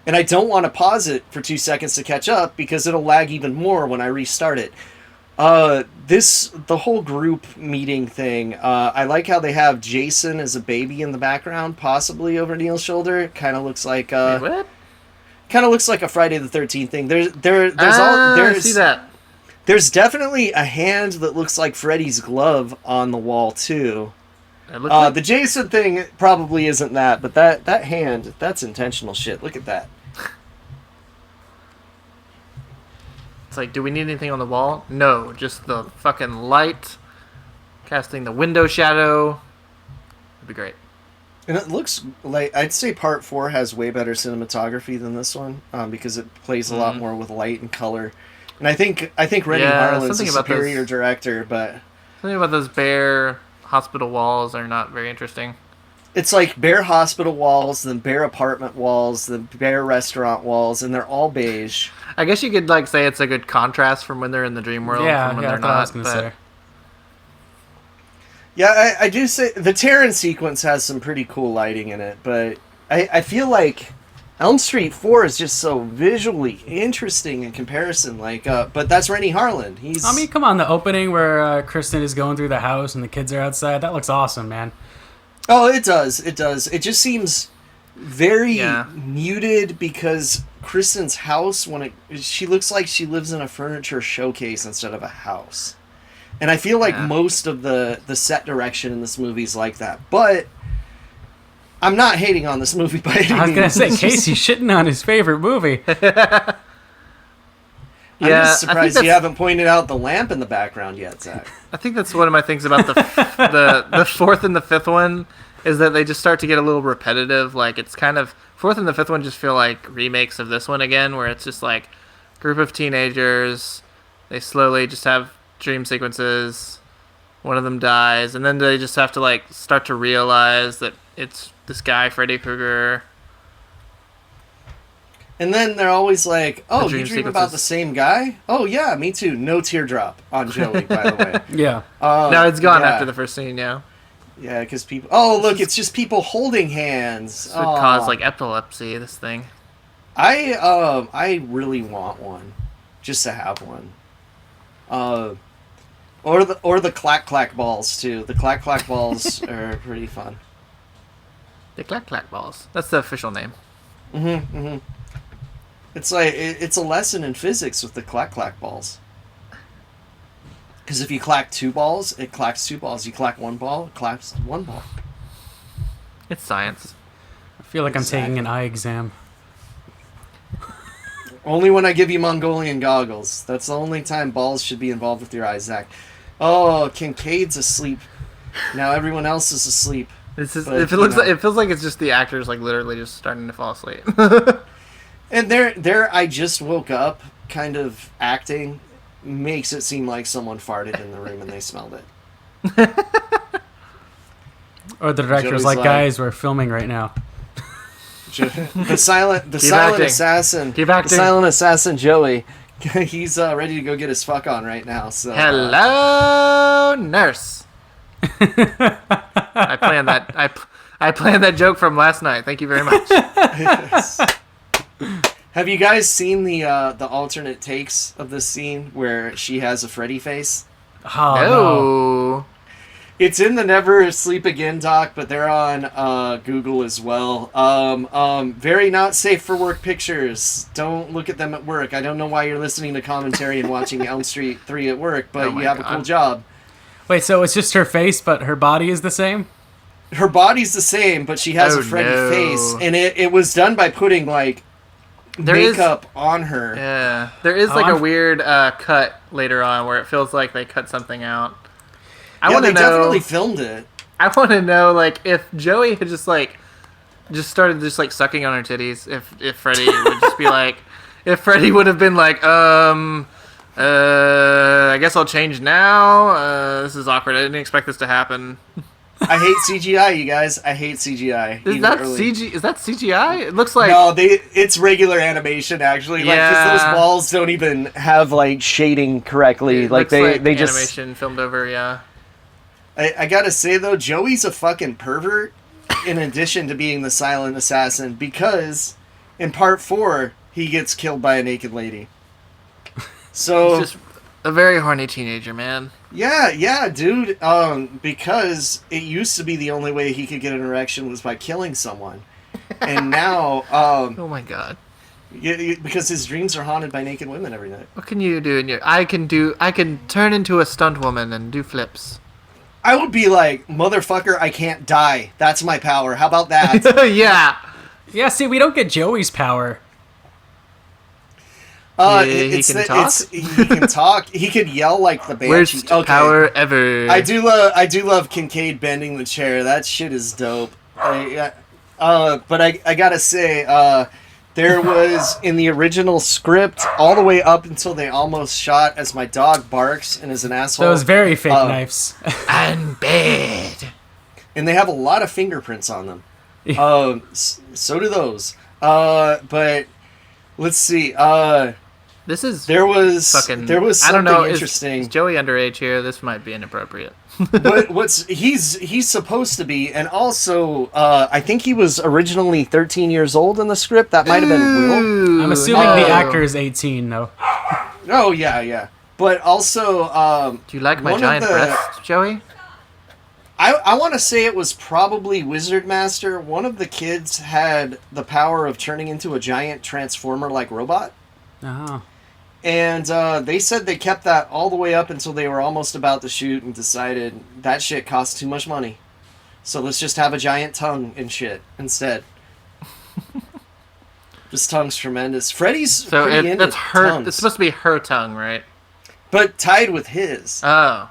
I don't want to pause it for 2 seconds to catch up because it'll lag even more when I restart it. The whole group meeting thing, I like how they have Jason as a baby in the background, possibly over Neil's shoulder. Kind of looks like what? Kind of looks like a Friday the 13th thing. There's see that. There's definitely a hand that looks like Freddy's glove on the wall too. The Jason thing probably isn't that, but that hand, that's intentional shit. Look at that. It's like, do we need anything on the wall? No, just the fucking light casting the window shadow. It'd be great. And it looks like, I'd say part 4 has way better cinematography than this one, because it plays a lot more with light and color. And I think Rennie Harlan's a superior director, but something about those bare hospital walls are not very interesting. It's like bare hospital walls, then bare apartment walls, then bare restaurant walls, and they're all beige. I guess you could say it's a good contrast from when they're in the dream world from when they're not. I was gonna say. Yeah, I do say the Terran sequence has some pretty cool lighting in it, but I feel like Elm Street 4 is just so visually interesting in comparison. But that's Rennie Harlan. I mean, come on, the opening where Kristen is going through the house and the kids are outside, that looks awesome, man. Oh, it does. It does. It just seems very muted because Kristen's house, she looks like she lives in a furniture showcase instead of a house. And I feel like most of the set direction in this movie is like that. But I'm not hating on this movie by any means. I was going to say, Casey's shitting on his favorite movie. I'm just surprised you haven't pointed out the lamp in the background yet, Zach. I think that's one of my things about the fourth and the fifth one is that they just start to get a little repetitive. Like, it's kind of... Fourth and the fifth one just feel like remakes of this one again, where it's just like group of teenagers. They slowly just have dream sequences. One of them dies, and then they just have to start to realize that it's this guy, Freddy Krueger. And then they're always like, oh, you dream sequences. about the same guy? Oh, yeah, me too. No teardrop on Joey, by the way. Yeah. No, it's gone after the first scene, yeah. Yeah, because people... Oh, look, it's just people holding hands. This would cause, epilepsy, this thing. I really want one. Just to have one. Or the clack-clack balls, too. The clack-clack balls are pretty fun. The clack-clack balls. That's the official name. Mm-hmm, mm-hmm. It's like, it's a lesson in physics with the clack-clack balls. Because if you clack 2 balls, it clacks 2 balls. You clack 1 ball, it clacks 1 ball. It's science. I feel like I'm taking an eye exam. Only when I give you Mongolian goggles. That's the only time balls should be involved with your eyes, Zach. Oh, Kincaid's asleep. Now everyone else is asleep. This is. But, It feels like it's just the actors like literally just starting to fall asleep. And their I just woke up kind of acting makes it seem like someone farted in the room and they smelled it. Or the director's Joey's like, like- guys, we're filming right now. The silent acting. assassin. Keep acting. The silent assassin Joey. He's ready to go get his fuck on right now. So Hello, nurse. I planned that. I planned that joke from last night. Thank you very much. Have you guys seen the alternate takes of this scene where she has a Freddy face? Oh, no. No. It's in the Never Sleep Again doc, but they're on Google as well. Very not safe for work pictures. Don't look at them at work. I don't know why you're listening to commentary and watching Elm Street 3 at work, but Oh my you have a God. cool job. Wait, so it's just her face, but her body is the same? Her body's the same, but she has Oh, a Freddy no. face, and it was done by putting like There is- makeup on her. Yeah, there is Oh, like a I'm- weird cut later on where it feels like they cut something out. I Yeah, want they to know. definitely filmed it. I want to know, like, if Joey had just started just like sucking on her titties, if Freddy would just be like, if Freddy would have been like, I guess I'll change now. This is awkward. I didn't expect this to happen. I hate CGI, you guys. I hate CGI. Is even that early. CG? Is that CGI? It looks like. No, it's regular animation actually. Like, 'cause Yeah. those walls don't even have like shading correctly. It Like looks they just. animation filmed over. Yeah. I gotta say though, Joey's a fucking pervert. In addition to being the silent assassin, because in part 4 he gets killed by a naked lady. So He's just a very horny teenager, man. yeah, dude. Because it used to be the only way he could get an erection was by killing someone, and now Oh my god. because his dreams are haunted by naked women every night. What can you do in your? I can turn into a stunt woman and do flips. I would be like, motherfucker, I can't die. That's my power. How about that? Yeah. Yeah, see, we don't get Joey's power. He can talk? He can talk. He could yell like the banshee. Worst power ever. I do love Kincaid bending the chair. That shit is dope. But I gotta say, there was in the original script all the way up until they almost shot as my dog barks and is an asshole. Those very fake knives. And bad. And they have a lot of fingerprints on them. So do those. But let's see. This is There was fucking. something I don't know. interesting. Is Joey underage here? This might be inappropriate. He's supposed to be, and also I think he was originally 13 years old in the script. That might have been Will. Ooh, I'm assuming no. the actor is 18, though. Oh yeah. But also, Do you like my one of giant the- breasts, Joey? I want to say it was probably Wizard Master. One of the kids had the power of turning into a giant transformer-like robot. Oh. And they said they kept that all the way up until they were almost about to shoot and decided that shit costs too much money. So let's just have a giant tongue and shit instead. This tongue's tremendous. Freddy's So pretty into that's her. tongues, It's supposed to be her tongue, right? but tied with his. Oh.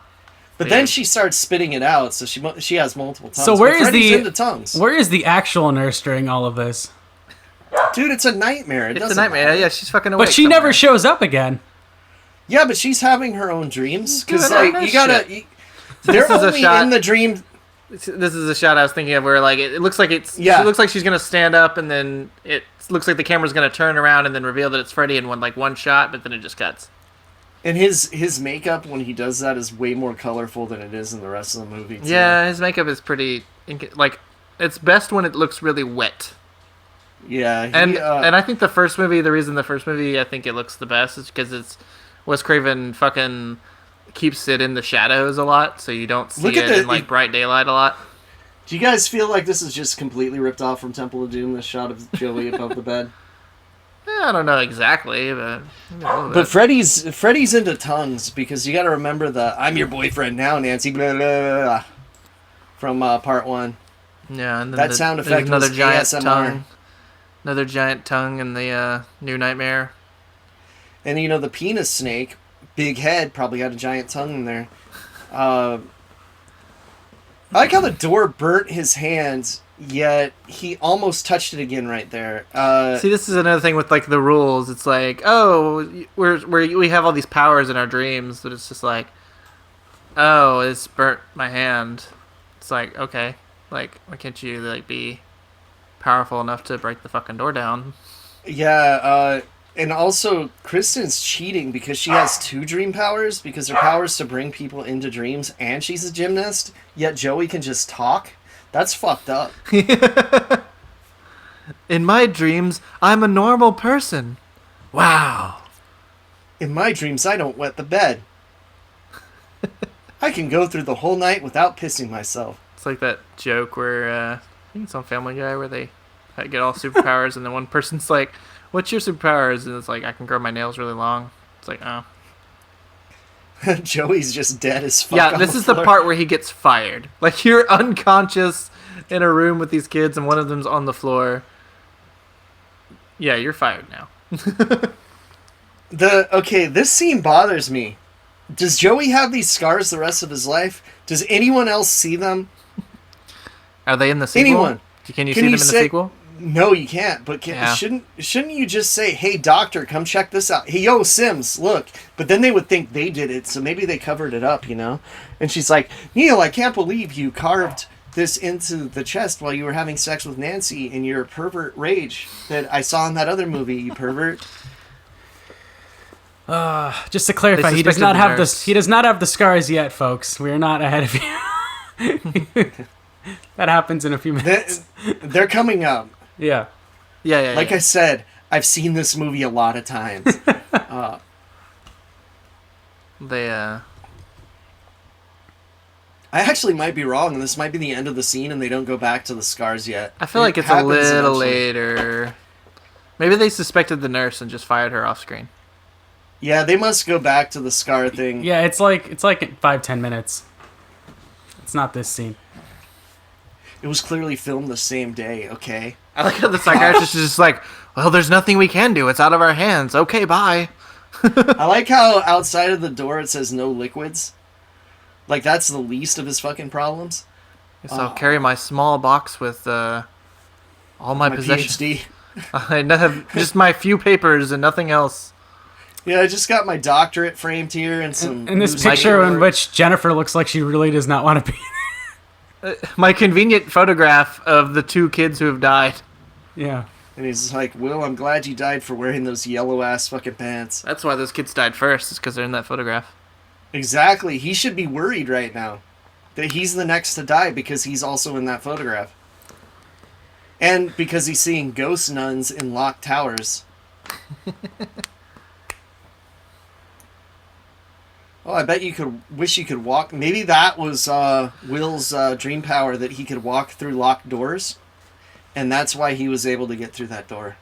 But then she starts spitting it out, so she has multiple tongues. So where But is Freddy's the- into tongues? Where is the actual nurse during all of this? Dude, it's a nightmare. It It's a doesn't nightmare. matter. Yeah, she's fucking awake. But she never somewhere. shows up again. Yeah, but she's having her own dreams because Doing like her you gotta. shit. They're this is a only shot- in the dream. This is a shot I was thinking of where like it looks like it's. Yeah. She looks like she's gonna stand up and then it looks like the camera's gonna turn around and then reveal that it's Freddy in one shot, but then it just cuts. And his makeup when he does that is way more colorful than it is in the rest of the movie. Too. Yeah, his makeup is pretty like it's best when it looks really wet. Yeah. And I think the reason the first movie I think it looks the best is because it's Wes Craven fucking keeps it in the shadows a lot, so you don't see Look at it in the- like bright daylight a lot. do you guys feel like this is just completely ripped off from Temple of Doom? This shot of Joey above the bed. I don't know exactly, but But Freddy's into tongues because you got to remember the "I'm your boyfriend now, Nancy" blah, blah, blah, blah, from part 1. yeah, and then that sound there's effect another was giant ASMR. tongue, another giant tongue in the New Nightmare. And, the penis snake, big head, probably had a giant tongue in there. I like how the door burnt his hand, yet he almost touched it again right there. See, this is another thing with, like, the rules. It's like, oh, we have all these powers in our dreams, but it's just like, oh, it's burnt my hand. It's like, okay, like, why can't you, like, be powerful enough to break the fucking door down? Yeah, and also, Kristen's cheating because she has 2 dream powers, because her power is to bring people into dreams, and she's a gymnast, yet Joey can just talk. That's fucked up. In my dreams, I'm a normal person. Wow. In my dreams, I don't wet the bed. I can go through the whole night without pissing myself. It's like that joke where, I think it's on Family Guy, where they get all superpowers, and then one person's like, what's your superpowers? And it's like, I can grow my nails really long. It's like, oh. Joey's just dead as fuck. Yeah, this is the part where he gets fired. Like, you're unconscious in a room with these kids, and one of them's on the floor. Yeah, you're fired now. Okay, this scene bothers me. Does Joey have these scars the rest of his life? Does anyone else see them? Are they in the sequel? Anyone? Can you see them in the sequel? No, you can't. But shouldn't you just say, "Hey, doctor, come check this out"? Hey, yo, Sims, look. But then they would think they did it, so maybe they covered it up, And she's like, "Neil, I can't believe you carved this into the chest while you were having sex with Nancy in your pervert rage that I saw in that other movie, you pervert." Just to clarify, he does not have the scars yet, folks. We are not ahead of you. That happens in a few minutes. They're coming up. Yeah. Yeah. Like I said, I've seen this movie a lot of times. I actually might be wrong, and this might be the end of the scene, and they don't go back to the scars yet. I feel like it's a little later. Maybe they suspected the nurse and just fired her off screen. Yeah, they must go back to the scar thing. Yeah, it's like 5-10 minutes. It's not this scene. It was clearly filmed the same day, okay? I like how the psychiatrist is just like, well, there's nothing we can do. It's out of our hands. Okay, bye. I like how outside of the door it says no liquids. Like, that's the least of his fucking problems. Guess I'll carry my small box with all my possessions. PhD. I have just my few papers and nothing else. Yeah, I just got my doctorate framed here and some... In this picture in which Jennifer looks like she really does not want to be my convenient photograph of the 2 kids who have died. Yeah. And he's like, Will, I'm glad you died for wearing those yellow-ass fucking pants. That's why those kids died first, is because they're in that photograph. Exactly. He should be worried right now that he's the next to die because he's also in that photograph. And because he's seeing ghost nuns in locked towers. Oh, I bet you wish you could walk. Maybe that was Will's dream power, that he could walk through locked doors. And that's why he was able to get through that door.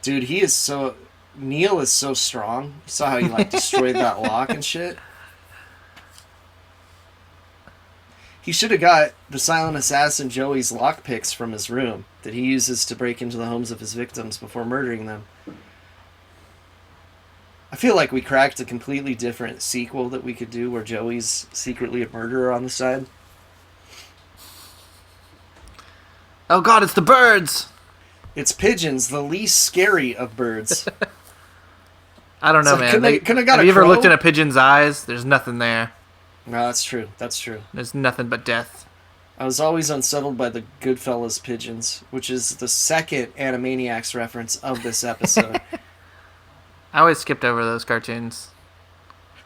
Dude, Neil is so strong. You saw how he destroyed that lock and shit. He should have got the silent assassin Joey's lockpicks from his room that he uses to break into the homes of his victims before murdering them. I feel like we cracked a completely different sequel that we could do where Joey's secretly a murderer on the side. Oh god, it's the birds! It's pigeons, the least scary of birds. I don't know, So man. couldn't have got have a you ever crow? looked in a pigeon's eyes? There's nothing there. No, that's true. That's true. There's nothing but death. I was always unsettled by the Goodfellas pigeons, which is the second Animaniacs reference of this episode. I always skipped over those cartoons.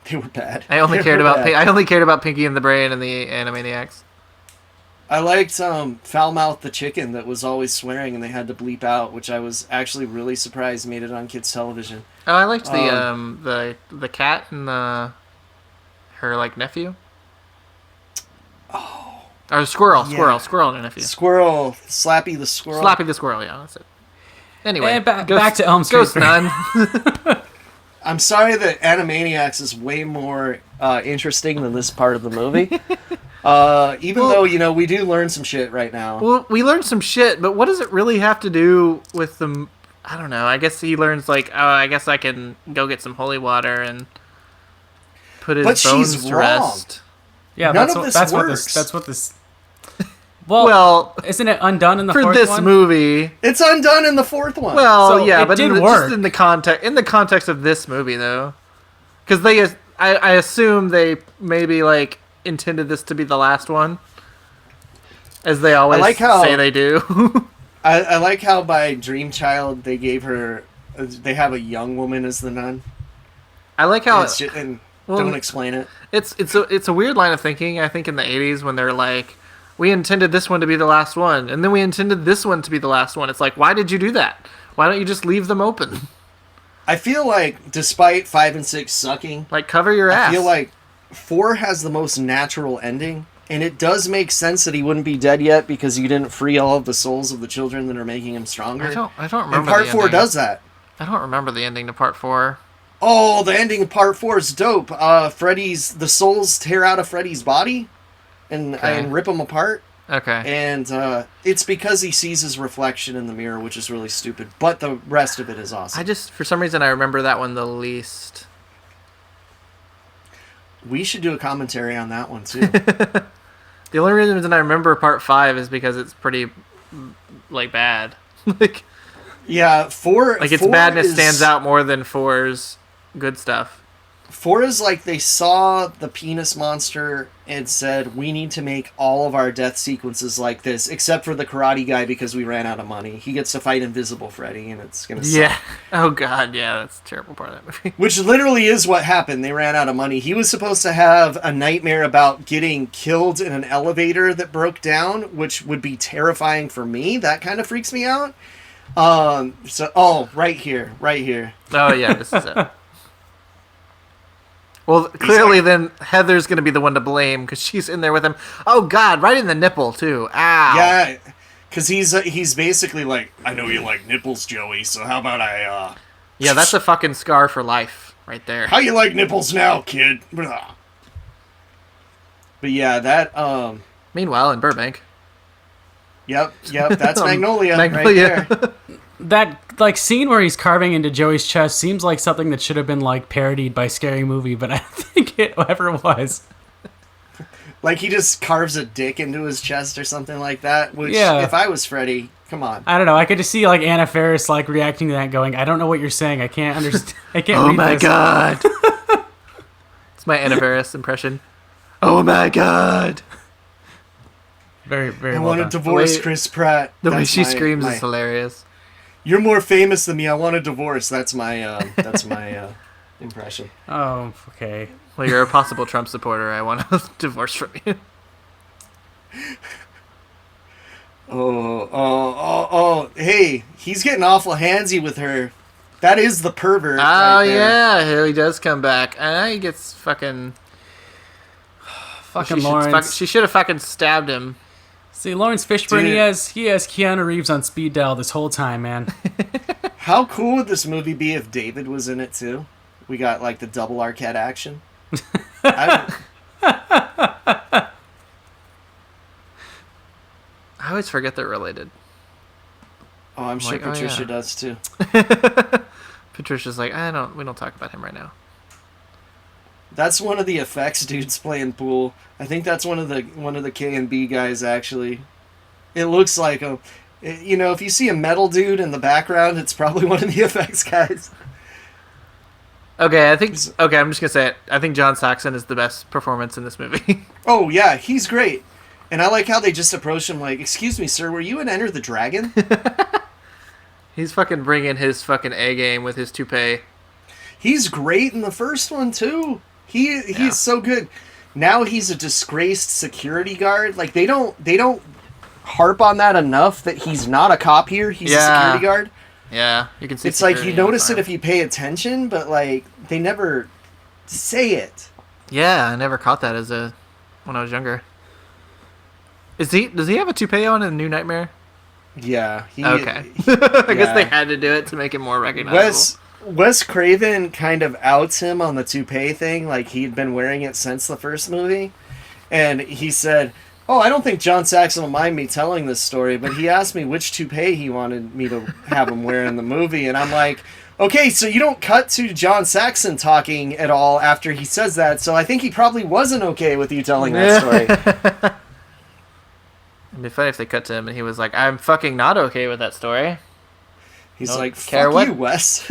They were bad. I only They cared were about bad. I only cared about Pinky and the Brain and the Animaniacs. I liked Foulmouth the chicken that was always swearing and they had to bleep out, which I was actually really surprised made it on kids' television. Oh, I liked the cat and her nephew. Oh. Or squirrel and her nephew. Squirrel, Slappy the squirrel. Slappy the squirrel, yeah, that's it. Anyway, back to Elm Street. Ghost Nun. I'm sorry that Animaniacs is way more interesting than this part of the movie. Even though, we do learn some shit right now. Well, we learned some shit, but what does it really have to do with the... I don't know. I guess he learns like, oh, I guess I can go get some holy water and put his bones to rest. Yeah, None of this works. That's what this. Well, isn't it undone in the fourth one? For this movie, it's undone in the fourth one. Well, So yeah, it but did just work. in the context of this movie, though, because I assume they maybe like intended this to be the last one, as they always say they do. I like how by Dream Child they have a young woman as the nun. I like how don't explain it. It's a weird line of thinking. I think in the 80s when they're like, we intended this one to be the last one, and then we intended this one to be the last one. It's like, why did you do that? Why don't you just leave them open? I feel like, despite 5 and 6 sucking, like, cover your ass. I feel like 4 has the most natural ending, and it does make sense that he wouldn't be dead yet because you didn't free all of the souls of the children that are making him stronger. I don't remember. And Part 4 does that. I don't remember the ending to Part 4. Oh, the ending of Part 4 is dope. The souls tear out of Freddy's body and rip him apart. Okay. And it's because he sees his reflection in the mirror, which is really stupid. But the rest of it is awesome. For some reason, I remember that one the least. We should do a commentary on that one, too. The only reason I remember Part 5 is because it's pretty, like, bad. Like, yeah, 4... Like, its badness stands out more than 4's good stuff. 4 is like they saw the penis monster and said, we need to make all of our death sequences like this, except for the karate guy because we ran out of money. He gets to fight Invisible Freddy, and it's going to suck. Yeah. Oh, God, yeah, that's a terrible part of that movie. Which literally is what happened. They ran out of money. He was supposed to have a nightmare about getting killed in an elevator that broke down, which would be terrifying for me. That kind of freaks me out. Right here. Oh, yeah, this is it. Well, clearly then Heather's going to be the one to blame because she's in there with him. Oh, God, right in the nipple, too. Ow. Yeah, because he's basically like, I know you like nipples, Joey, so how about I... Yeah, that's a fucking scar for life right there. How you like nipples now, kid? But yeah, that... Meanwhile, in Burbank. Yep, that's Magnolia. Magnolia. Right there. That like scene where he's carving into Joey's chest seems like something that should have been like parodied by Scary Movie, but I don't think it ever was. Like he just carves a dick into his chest or something like that. Which, yeah. If I was Freddy, come on. I don't know. I could just see like Anna Faris like reacting to that, going, "I don't know what you're saying. I can't understand. I can't." Oh my God! It's my Anna Faris impression. Oh my God! Very, very. I want to divorce Chris Pratt. The way she screams is hilarious. You're more famous than me. I want a divorce. That's my impression. Oh, okay. Well, you're a possible Trump supporter. I want a divorce from you. Oh! Hey, he's getting awful handsy with her. That is the pervert. Oh right there. Yeah, here he does come back, and he gets fucking Lawrence. She should have fucking stabbed him. See, Lawrence Fishburne, he has Keanu Reeves on speed dial this whole time, man. How cool would this movie be if David was in it too? We got like the double Arquette action. I always forget they're related. Oh, I'm sure Patricia does too. Patricia's like, we don't talk about him right now. That's one of the effects dudes playing pool. I think that's one of the K&B guys actually. It looks like a, if you see a metal dude in the background, it's probably one of the effects guys. Okay, I'm just gonna say it. I think John Saxon is the best performance in this movie. Oh yeah, he's great. And I like how they just approach him like, "Excuse me, sir, were you in Enter the Dragon?" He's fucking bringing his fucking A game with his toupee. He's great in the first one too. He's so good. Now he's a disgraced security guard. Like they don't harp on that enough that he's not a cop here. He's a security guard. Yeah, you can see. It's like you notice it if you pay attention, but like they never say it. Yeah, I never caught that when I was younger. Does he have a toupee on in New Nightmare? Yeah. Okay. I guess they had to do it to make it more recognizable. Wes Craven kind of outs him on the toupee thing, like he'd been wearing it since the first movie. And he said, Oh, I don't think John Saxon will mind me telling this story, but he asked me which toupee he wanted me to have him wear in the movie, and I'm like, okay, so you don't cut to John Saxon talking at all after he says that, so I think he probably wasn't okay with you telling that story. It'd be funny if they cut to him and he was like, I'm fucking not okay with that story. He's Don't like, care fuck what? you, Wes.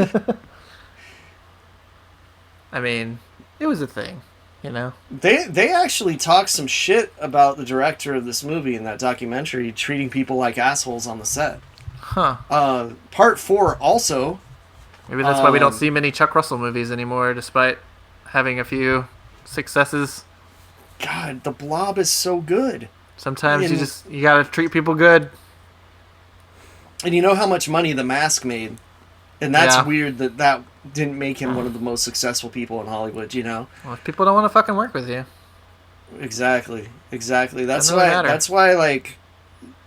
I mean, it was a thing, you know? They actually talked some shit about the director of this movie in that documentary, treating people like assholes on the set. Huh. Part 4 also. Maybe that's why we don't see many Chuck Russell movies anymore, despite having a few successes. God, The Blob is so good. Sometimes you gotta treat people good. And you know how much money The Mask made? And that's Yeah. weird that didn't make him one of the most successful people in Hollywood, you know? Well, if people don't want to fucking work with you. Exactly. That's Doesn't really why matter. that's why like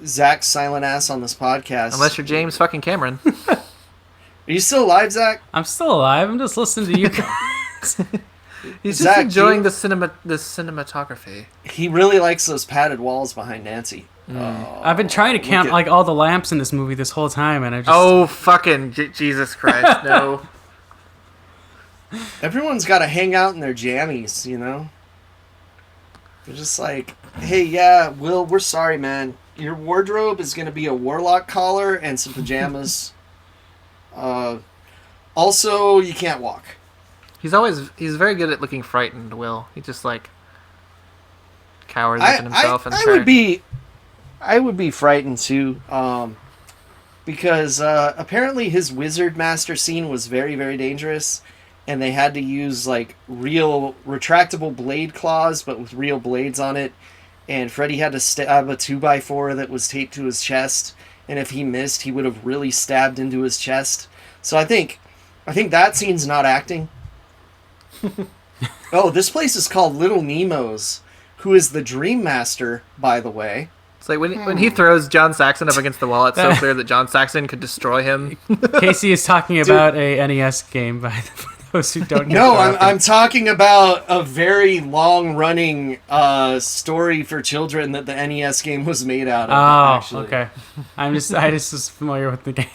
Zach's silent ass on this podcast. Unless you're James fucking Cameron. Are you still alive, Zach? I'm still alive. I'm just listening to you guys. He's Zach, just enjoying you- the cinematography. He really likes those padded walls behind Nancy. I've been trying to count at- like all the lamps in this movie this whole time, and I just Oh, fucking Jesus Christ, no. Everyone's got to hang out in their jammies, you know? They're just like, hey, yeah, Will, we're sorry, man. Your wardrobe is going to be a warlock collar and some pajamas. Also, you can't walk. He's very good at looking frightened, Will. He just, like, cowers within himself. I would be frightened, too, because apparently his Wizard Master scene was very, very dangerous, and they had to use, like, real retractable blade claws, but with real blades on it, and Freddy had to stab a 2x4 that was taped to his chest, and if he missed, he would have really stabbed into his chest. So I think that scene's not acting. Oh, this place is called Little Nemo's, who is the Dream Master, by the way. It's like when he throws John Saxon up against the wall, it's so clear that John Saxon could destroy him. Casey is talking about a NES game. By those who don't No, know, I'm talking about a very long-running story for children that the NES game was made out of. Oh, actually. okay. I just was familiar with the game.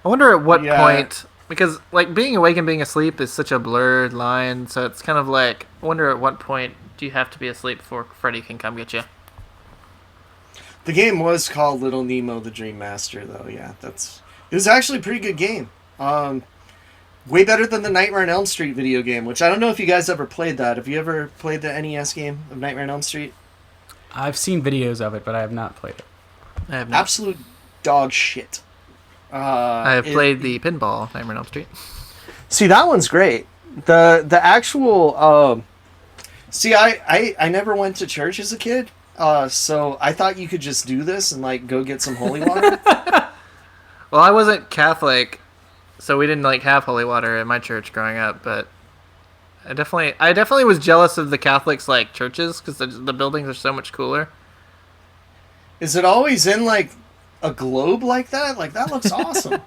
I wonder at what Yeah. point, because like being awake and being asleep is such a blurred line, so it's kind of like, I wonder at what point do you have to be asleep before Freddy can come get you? The game was called Little Nemo: The Dream Master, though. Yeah, it was actually a pretty good game. Way better than the Nightmare on Elm Street video game, which I don't know if you guys ever played that. Have you ever played the NES game of Nightmare on Elm Street? I've seen videos of it, but I have not played it. I have not. Absolute dog shit. I have played the pinball Nightmare on Elm Street. See, that one's great. The actual see, I never went to church as a kid, so I thought you could just do this and like go get some holy water. Well, I wasn't Catholic, so we didn't like have holy water in my church growing up, but I definitely was jealous of the Catholics like churches because the buildings are so much cooler. Is it always in like a globe like that? Like that looks awesome.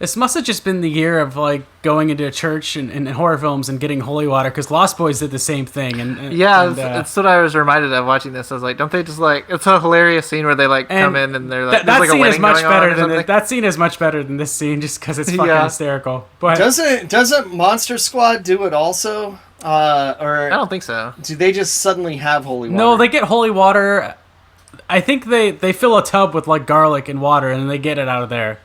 This must have just been the year of like going into a church and horror films and getting holy water, because Lost Boys did the same thing. Yeah, that's what I was reminded of watching this. I was like, don't they just like? It's a hilarious scene where they like come in and they're like, that there's like a scene is wedding much going on better or than something. that scene is much better than this scene, just because it's fucking Yeah. hysterical. But Doesn't Monster Squad do it also? Or I don't think so. do they just suddenly have holy water? no, they get holy water. I think they fill a tub with like garlic and water, and they get it out of there.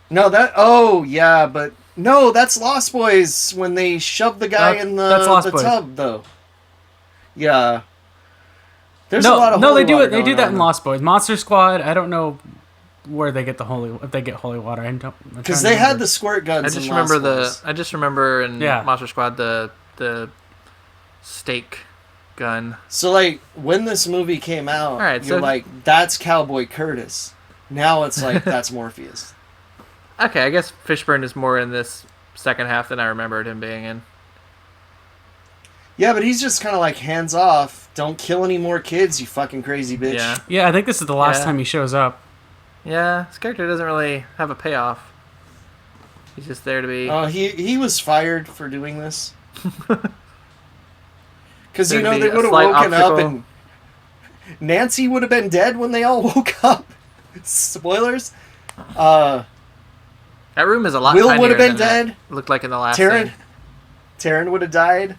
No, oh yeah, but no, that's Lost Boys when they shove the guy in that's Lost the Boys. tub though. Yeah. There's no, a lot of no, holy they do water it. They going do that on. in Lost Boys. Monster Squad. I don't know where they get if they get holy water. Because they had the squirt guns. I just in remember Lost Boys. I just remember in Yeah. Monster Squad the stake gun. So like when this movie came out, Alright, you're so- like, that's Cowboy Curtis. Now it's like that's Morpheus. Okay, I guess Fishburne is more in this second half than I remembered him being in. Yeah, but he's just kind of like hands off. Don't kill any more kids, you fucking crazy bitch. Yeah. Yeah, I think this is the last Yeah. time he shows up. Yeah, his character doesn't really have a payoff. He's just there to be. He was fired for doing this. Because There'd you know be they a would have slight woken up obstacle. and Nancy would have been dead when they all woke up. Spoilers. That room is a lot Will tinier would have been than dead. it looked like in the last Taryn, scene. Taryn would have died.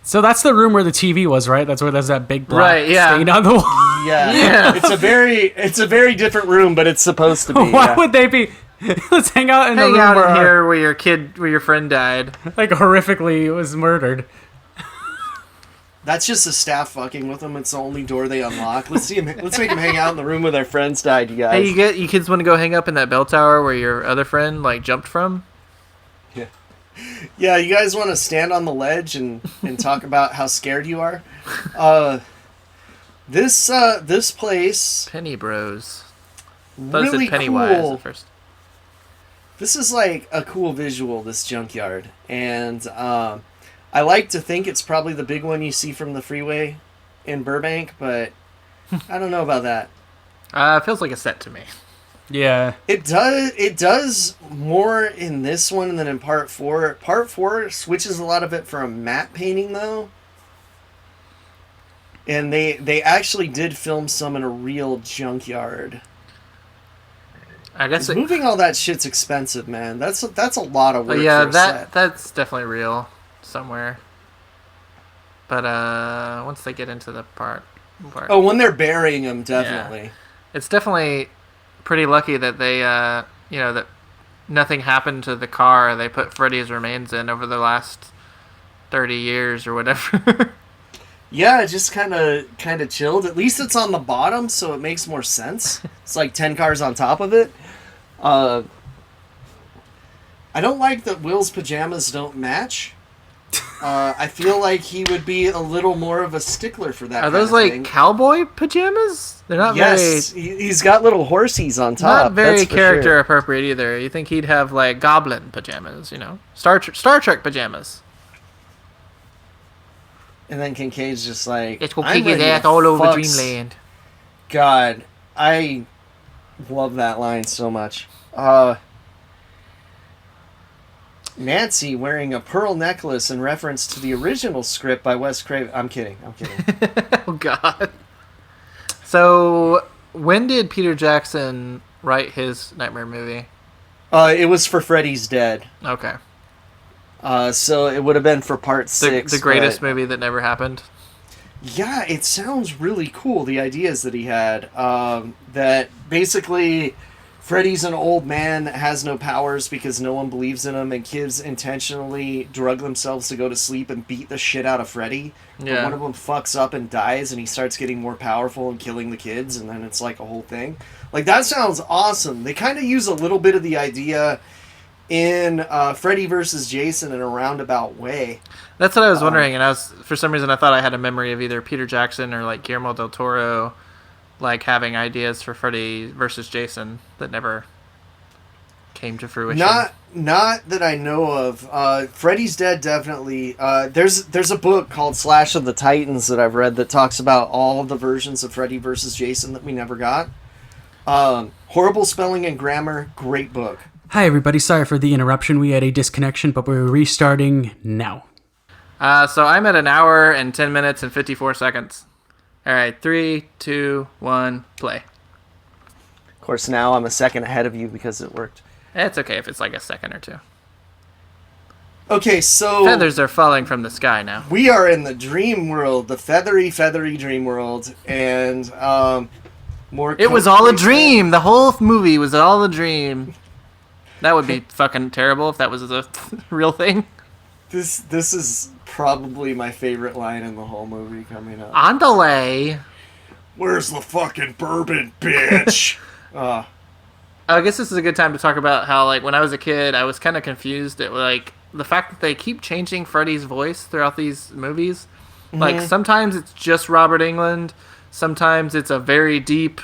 So that's the room where the TV was, right? That's where there's that big black Right, yeah. stain on the wall. Yeah. It's a very different room, but it's supposed to be. Why would they be? Let's hang out in the Hang room out where in here where your friend died. like horrifically was murdered. That's just the staff fucking with them. It's the only door they unlock. Let's make them hang out in the room where their friends died, you guys. Hey, you kids want to go hang up in that bell tower where your other friend like jumped from? Yeah, you guys want to stand on the ledge and talk about how scared you are? This place Penny Bros. Thought it really said Pennywise cool. at first. This is like a cool visual, this junkyard, and I like to think it's probably the big one you see from the freeway in Burbank, but I don't know about that. It feels like a set to me. Yeah. It does more in this one than in part 4. Part 4 switches a lot of it from matte painting though. And they actually did film some in a real junkyard. I guess Moving all that shit's expensive, man. That's a lot of work. yeah, for a set. that's definitely real somewhere. But once they get into the part Oh, when they're burying him, definitely. it's definitely pretty lucky that they that nothing happened to the car they put Freddy's remains in over the last 30 years or whatever. Yeah, it just kind of chilled. At least it's on the bottom, so it makes more sense. It's like 10 cars on top of it. I don't like that Will's pajamas don't match. I feel like he would be a little more of a stickler for that. Are those like cowboy pajamas? They're not yes, he's got little horsies on top. not very that's for character sure. appropriate either. You think he'd have like goblin pajamas, Star Trek pajamas. And then Kincaid's just like, Let's go I'm kick his ready ass to all over fuck Dreamland. God, I love that line so much. Nancy wearing a pearl necklace in reference to the original script by Wes Craven. I'm kidding. Oh God. So when did Peter Jackson write his Nightmare movie? It was for Freddy's Dead. Okay. So it would have been for part 6. The greatest but- movie that never happened. Yeah, it sounds really cool, the ideas that he had. That basically Freddy's an old man that has no powers because no one believes in him, and kids intentionally drug themselves to go to sleep and beat the shit out of Freddy. But Yeah. one of them fucks up and dies, and he starts getting more powerful and killing the kids, and then it's like a whole thing. Like, that sounds awesome. They kind of use a little bit of the idea in Freddy versus Jason in a roundabout way. That's what I was wondering, and for some reason I thought I had a memory of either Peter Jackson or like Guillermo del Toro, like having ideas for Freddy versus Jason that never came to fruition. Not that I know of. Freddy's Dead definitely. There's a book called Slash of the Titans that I've read that talks about all of the versions of Freddy versus Jason that we never got. Horrible spelling and grammar. Great book. Hi, everybody. Sorry for the interruption. We had a disconnection, but we're restarting now. So I'm at 1 hour and 10 minutes and 54 seconds. All right, 3, 2, 1, play. Of course, now I'm a second ahead of you because it worked. It's okay if it's like a second or two. Okay, so Feathers are falling from the sky now. we are in the dream world, the feathery dream world, and more. It was all a dream. The whole movie was all a dream. That would be fucking terrible if that was a real thing. This is probably my favorite line in the whole movie coming up. On delay. Where's the fucking bourbon, bitch? I guess this is a good time to talk about how, like, when I was a kid, I was kind of confused at, like, the fact that they keep changing Freddy's voice throughout these movies. Like, sometimes it's just Robert Englund. Sometimes it's a very deep,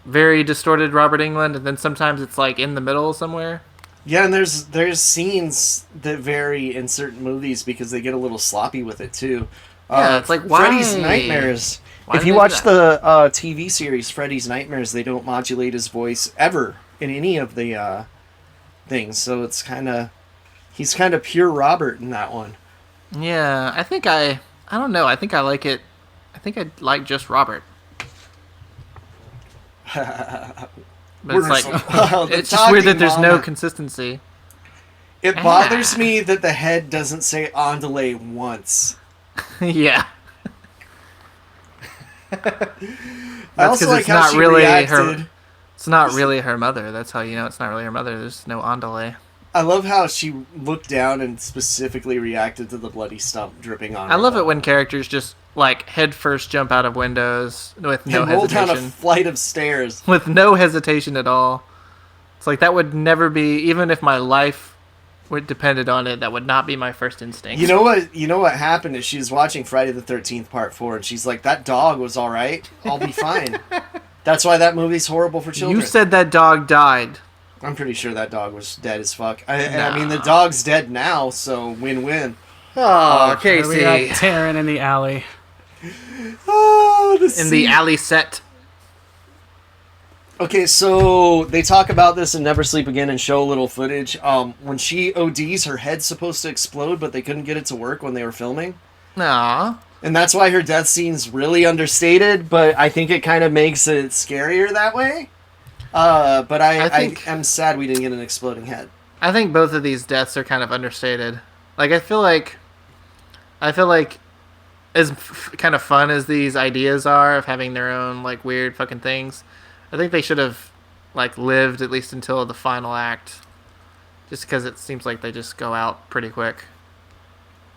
very distorted Robert Englund. And then sometimes it's, like, in the middle somewhere. Yeah, and there's scenes that vary in certain movies because they get a little sloppy with it too. Yeah, it's like, why? Freddy's Nightmares. Why If did you they do watch that? the TV series Freddy's Nightmares, they don't modulate his voice ever in any of the things. So it's he's kind of pure Robert in that one. Yeah, I don't know. I think I like it I think I like just Robert. But it's like it's just weird that there's no consistency. It bothers me that the head doesn't say "Andale" once. Yeah. I also like how she reacted. It's not really her mother. That's how you know it's not really her mother. There's no Andale. I love how she looked down and specifically reacted to the bloody stump dripping on her. I love it when characters just like head first jump out of windows with no hesitation. Roll down a flight of stairs with no hesitation at all. It's like that would never be, even if my life would depended on it, that would not be my first instinct. You know what? You know what happened is she was watching Friday the 13th Part 4, and she's like, "That dog was all right. I'll be fine." That's why that movie's horrible for children. You said that dog died. I'm pretty sure that dog was dead as fuck. I mean, the dog's dead now, so win-win. Oh, Casey. We got Taryn in the alley. Oh, in the alley set. Okay, so they talk about this in Never Sleep Again and show a little footage. When she ODs, her head's supposed to explode, but they couldn't get it to work when they were filming. Aww. And that's why her death scene's really understated, but I think it kind of makes it scarier that way. But I am sad we didn't get an exploding head. I think both of these deaths are kind of understated. Like, I feel like as kind of fun as these ideas are of having their own, like, weird fucking things, I think they should have, like, lived at least until the final act. Just because it seems like they just go out pretty quick.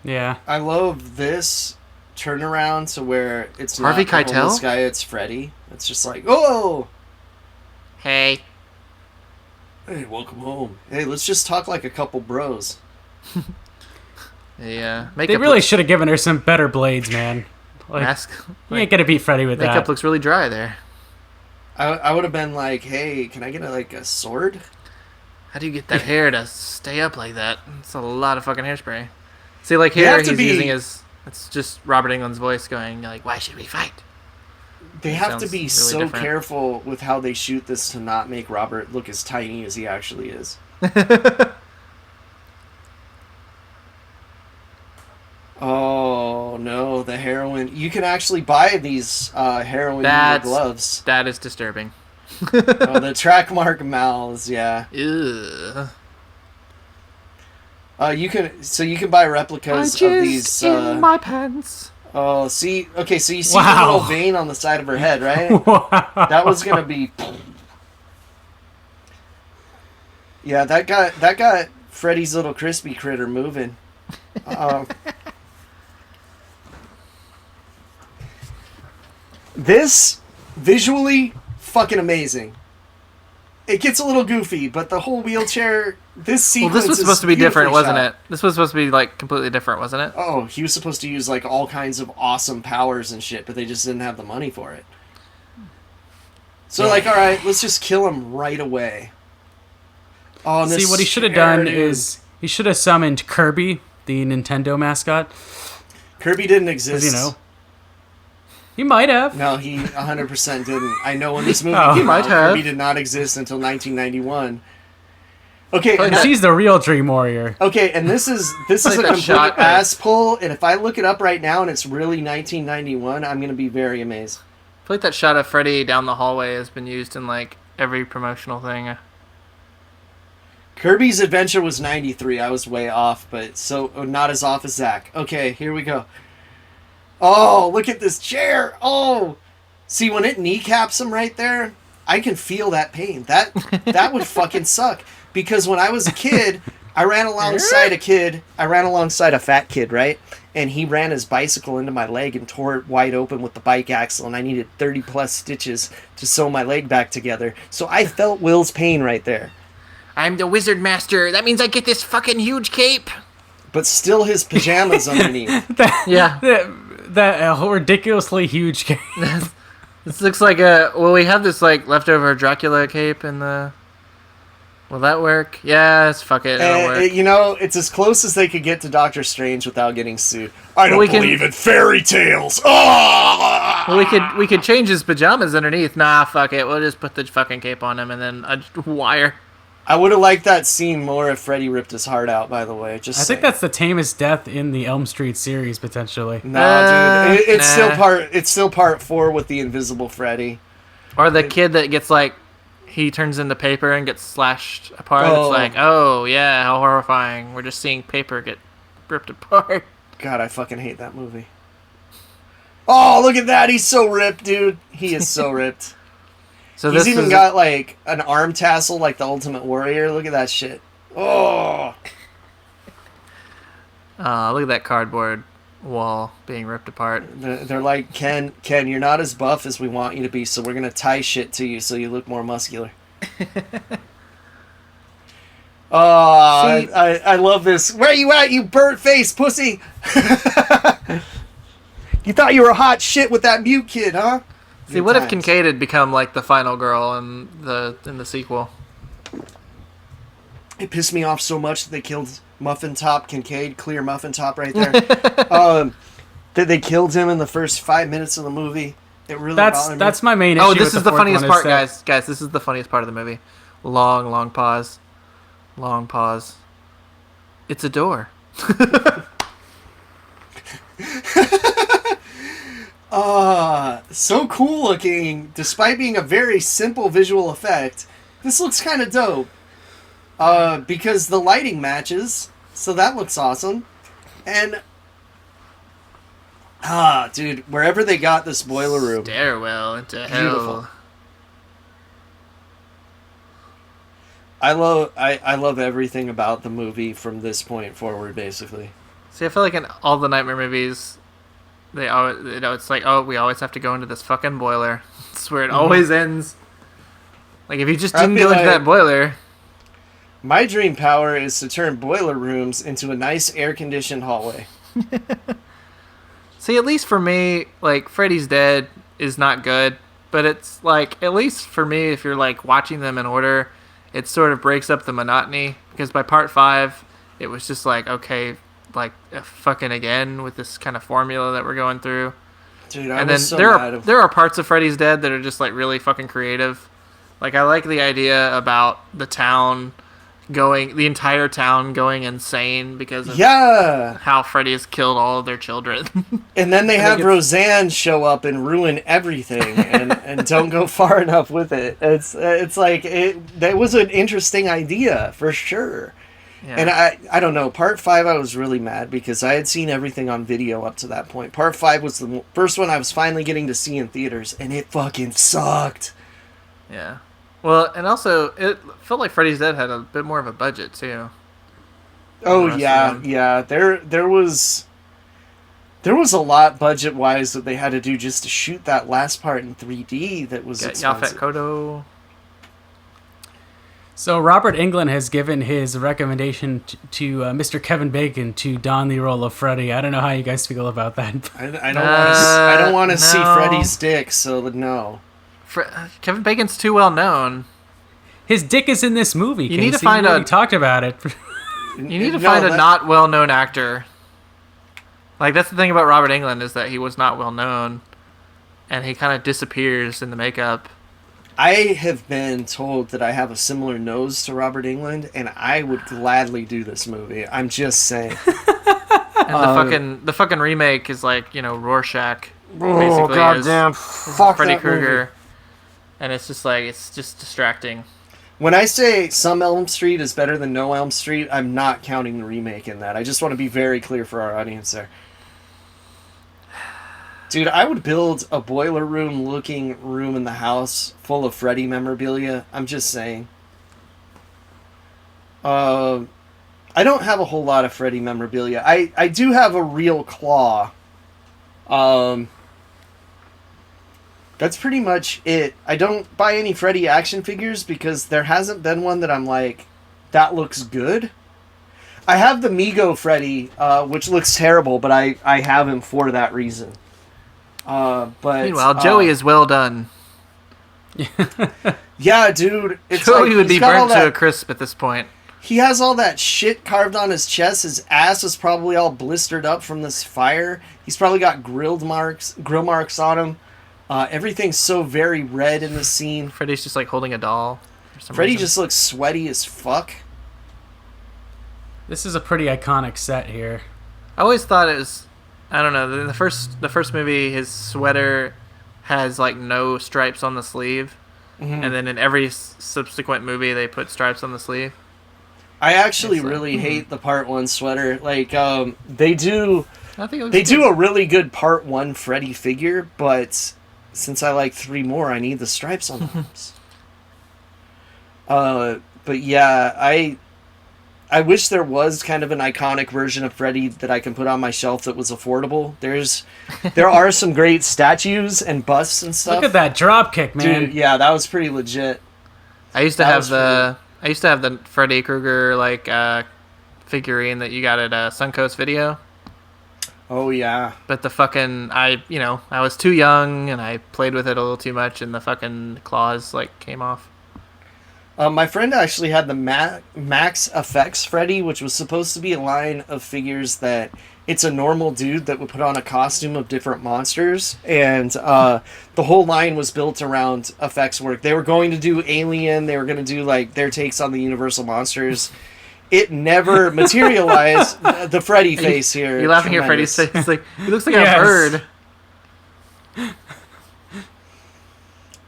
Yeah. I love this turnaround to where it's Harvey not the Keitel? homeless guy, it's Freddy. It's just like, oh! Hey, welcome home. Hey, let's just talk like a couple bros. Yeah, they really should have given her some better blades, man. Like, mask. You ain't gonna beat Freddy with makeup that. Makeup looks really dry there. I would have been like, hey, can I get a sword? How do you get that hair to stay up like that? It's a lot of fucking hairspray. See, like here he's using his. It's just Robert Englund's voice going like, "Why should we fight?" They have to be really so different. Careful with how they shoot this to not make Robert look as tiny as he actually is. Oh no, the heroin! You can actually buy these heroin gloves. That is disturbing. Oh, the track mark mouths, yeah. Ew. You can buy replicas of these. In my pants. Oh, see, okay, so you see the little vein on the side of her head, right? Wow. That was gonna be. Yeah, that got Freddy's little crispy critter moving. This visually fucking amazing. It gets a little goofy, but the whole wheelchair, this sequence. Well, this was supposed to be different, wasn't it? This was supposed to be like completely different, wasn't it? Oh, he was supposed to use like all kinds of awesome powers and shit, but they just didn't have the money for it. So like, all right, let's just kill him right away. Oh, and see what he should have done is he should have summoned Kirby, the Nintendo mascot. Kirby didn't exist. You know. He might have. No, he 100% didn't. I know when this movie came out, Kirby did not exist until 1991. Okay, and she's the real Dream Warrior. Okay, and this is a complete ass pull, and if I look it up right now and it's really 1991, I'm going to be very amazed. I feel like that shot of Freddy down the hallway has been used in like every promotional thing. Kirby's Adventure was 93. I was way off, but so not as off as Zach. Okay, here we go. Oh, look at this chair. Oh, see, when it kneecaps him right there, I can feel that pain. That would fucking suck. Because when I was a kid, I ran alongside a fat kid, right? And he ran his bicycle into my leg and tore it wide open with the bike axle, and I needed 30 plus stitches to sew my leg back together. So I felt Will's pain right there. I'm the wizard master. That means I get this fucking huge cape. But still his pajamas underneath. That ridiculously huge cape. This looks like we have this like leftover Dracula cape in the. Will that work? Yes, fuck it. It'll work. You know, it's as close as they could get to Doctor Strange without getting sued. I don't believe in fairy tales. Oh! Well, we could change his pajamas underneath. Nah, fuck it. We'll just put the fucking cape on him and then a wire. I would have liked that scene more if Freddy ripped his heart out, by the way. I think that's the tamest death in the Elm Street series, potentially. Nah, dude. It's nah. still part 4 with the invisible Freddy. Or the kid that gets, like, he turns into paper and gets slashed apart. Oh. It's like, oh, yeah, how horrifying. We're just seeing paper get ripped apart. God, I fucking hate that movie. Oh, look at that. He's so ripped, dude. He is so ripped. So He's this even is got, like, an arm tassel like the Ultimate Warrior. Look at that shit. Oh. look at that cardboard wall being ripped apart. They're like, Ken, you're not as buff as we want you to be, so we're going to tie shit to you so you look more muscular. Oh, I love this. Where you at, you burnt face pussy? You thought you were hot shit with that mute kid, huh? See, what if Kincaid had become like the final girl in the sequel? It pissed me off so much that they killed Muffin Top Kincaid, clear Muffin Top right there. That they killed him in the first 5 minutes of the movie. It really bothered me. That's my main issue. Oh, this is the funniest part, that... guys. This is the funniest part of the movie. Long pause. Long pause. It's a door. So cool looking, despite being a very simple visual effect. This looks kind of dope. Because the lighting matches, so that looks awesome. And, dude, wherever they got this boiler room. Stairwell into hell. Beautiful. I love everything about the movie from this point forward, basically. See, I feel like in all the Nightmare movies, they always, it's like, oh, we always have to go into this fucking boiler. It's where it always ends. Like, if you just didn't go into that boiler. My dream power is to turn boiler rooms into a nice air-conditioned hallway. See, at least for me, like, Freddy's Dead is not good, but it's, like, at least for me, if you're, like, watching them in order, it sort of breaks up the monotony, because by part 5, it was just like, okay, like, fucking again with this kind of formula that we're going through. Dude, I was so mad. There are parts of Freddy's Dead that are just, like, really fucking creative. Like, I like the idea about the entire town going insane because of how Freddy has killed all of their children. And then they have Roseanne show up and ruin everything and don't go far enough with it. It's like, that was an interesting idea, for sure. Yeah. And I don't know, part 5 I was really mad because I had seen everything on video up to that point. Part 5 was the first one I was finally getting to see in theaters, and it fucking sucked. Yeah. Well, and also, it felt like Freddy's Dead had a bit more of a budget, too. Oh, yeah. There was a lot budget-wise that they had to do just to shoot that last part in 3D that was expensive. Yaphet Kotto. So Robert Englund has given his recommendation to Mr. Kevin Bacon to don the role of Freddy. I don't know how you guys feel about that. I don't want to see Freddy's dick, so no. Kevin Bacon's too well known. His dick is in this movie. You need to find we talked about it. You need to find a not well known actor. Like, that's the thing about Robert Englund, is that he was not well known, and he kind of disappears in the makeup. I have been told that I have a similar nose to Robert Englund, and I would gladly do this movie. I'm just saying. And the fucking remake is like, Rorschach. Oh, goddamn! Fuck Freddy that Krueger. movie. And it's just like, it's just distracting. When I say some Elm Street is better than no Elm Street, I'm not counting the remake in that. I just want to be very clear for our audience there. Dude, I would build a boiler room looking room in the house full of Freddy memorabilia. I'm just saying. I don't have a whole lot of Freddy memorabilia. I do have a real claw. That's pretty much it. I don't buy any Freddy action figures because there hasn't been one that I'm like, that looks good. I have the Mego Freddy, which looks terrible, but I have him for that reason. But meanwhile, Joey is well done. Yeah, dude. Joey would be burnt to a crisp at this point. He has all that shit carved on his chest. His ass is probably all blistered up from this fire. He's probably got grill marks on him. Everything's so very red in the scene. Freddy's just like holding a doll. for some Freddy reason. just looks sweaty as fuck. This is a pretty iconic set here. I always thought it was, I don't know, in the first movie, his sweater has like no stripes on the sleeve, and then in every subsequent movie they put stripes on the sleeve. I actually It's like, really hate the Part 1 sweater. Like, they do I think it looks they do good. a really good Part 1 Freddy figure, but since I like 3 more, I need the stripes on the arms. But yeah, I wish there was kind of an iconic version of Freddy that I can put on my shelf that was affordable. There are some great statues and busts and stuff. Look at that drop kick, man. Dude, yeah, that was pretty legit. I used to That have was the Freddy Krueger like figurine that you got at Suncoast Video. Oh yeah. But the fucking I was too young and I played with it a little too much and the fucking claws like came off. My friend actually had the Max Effects Freddy, which was supposed to be a line of figures that it's a normal dude that would put on a costume of different monsters, and the whole line was built around effects work. They were going to do Alien, they were going to do like their takes on the Universal monsters. It never materialized. The Freddy face here. You're laughing at Freddy's tremendous. face. Like he looks like Yes. a bird.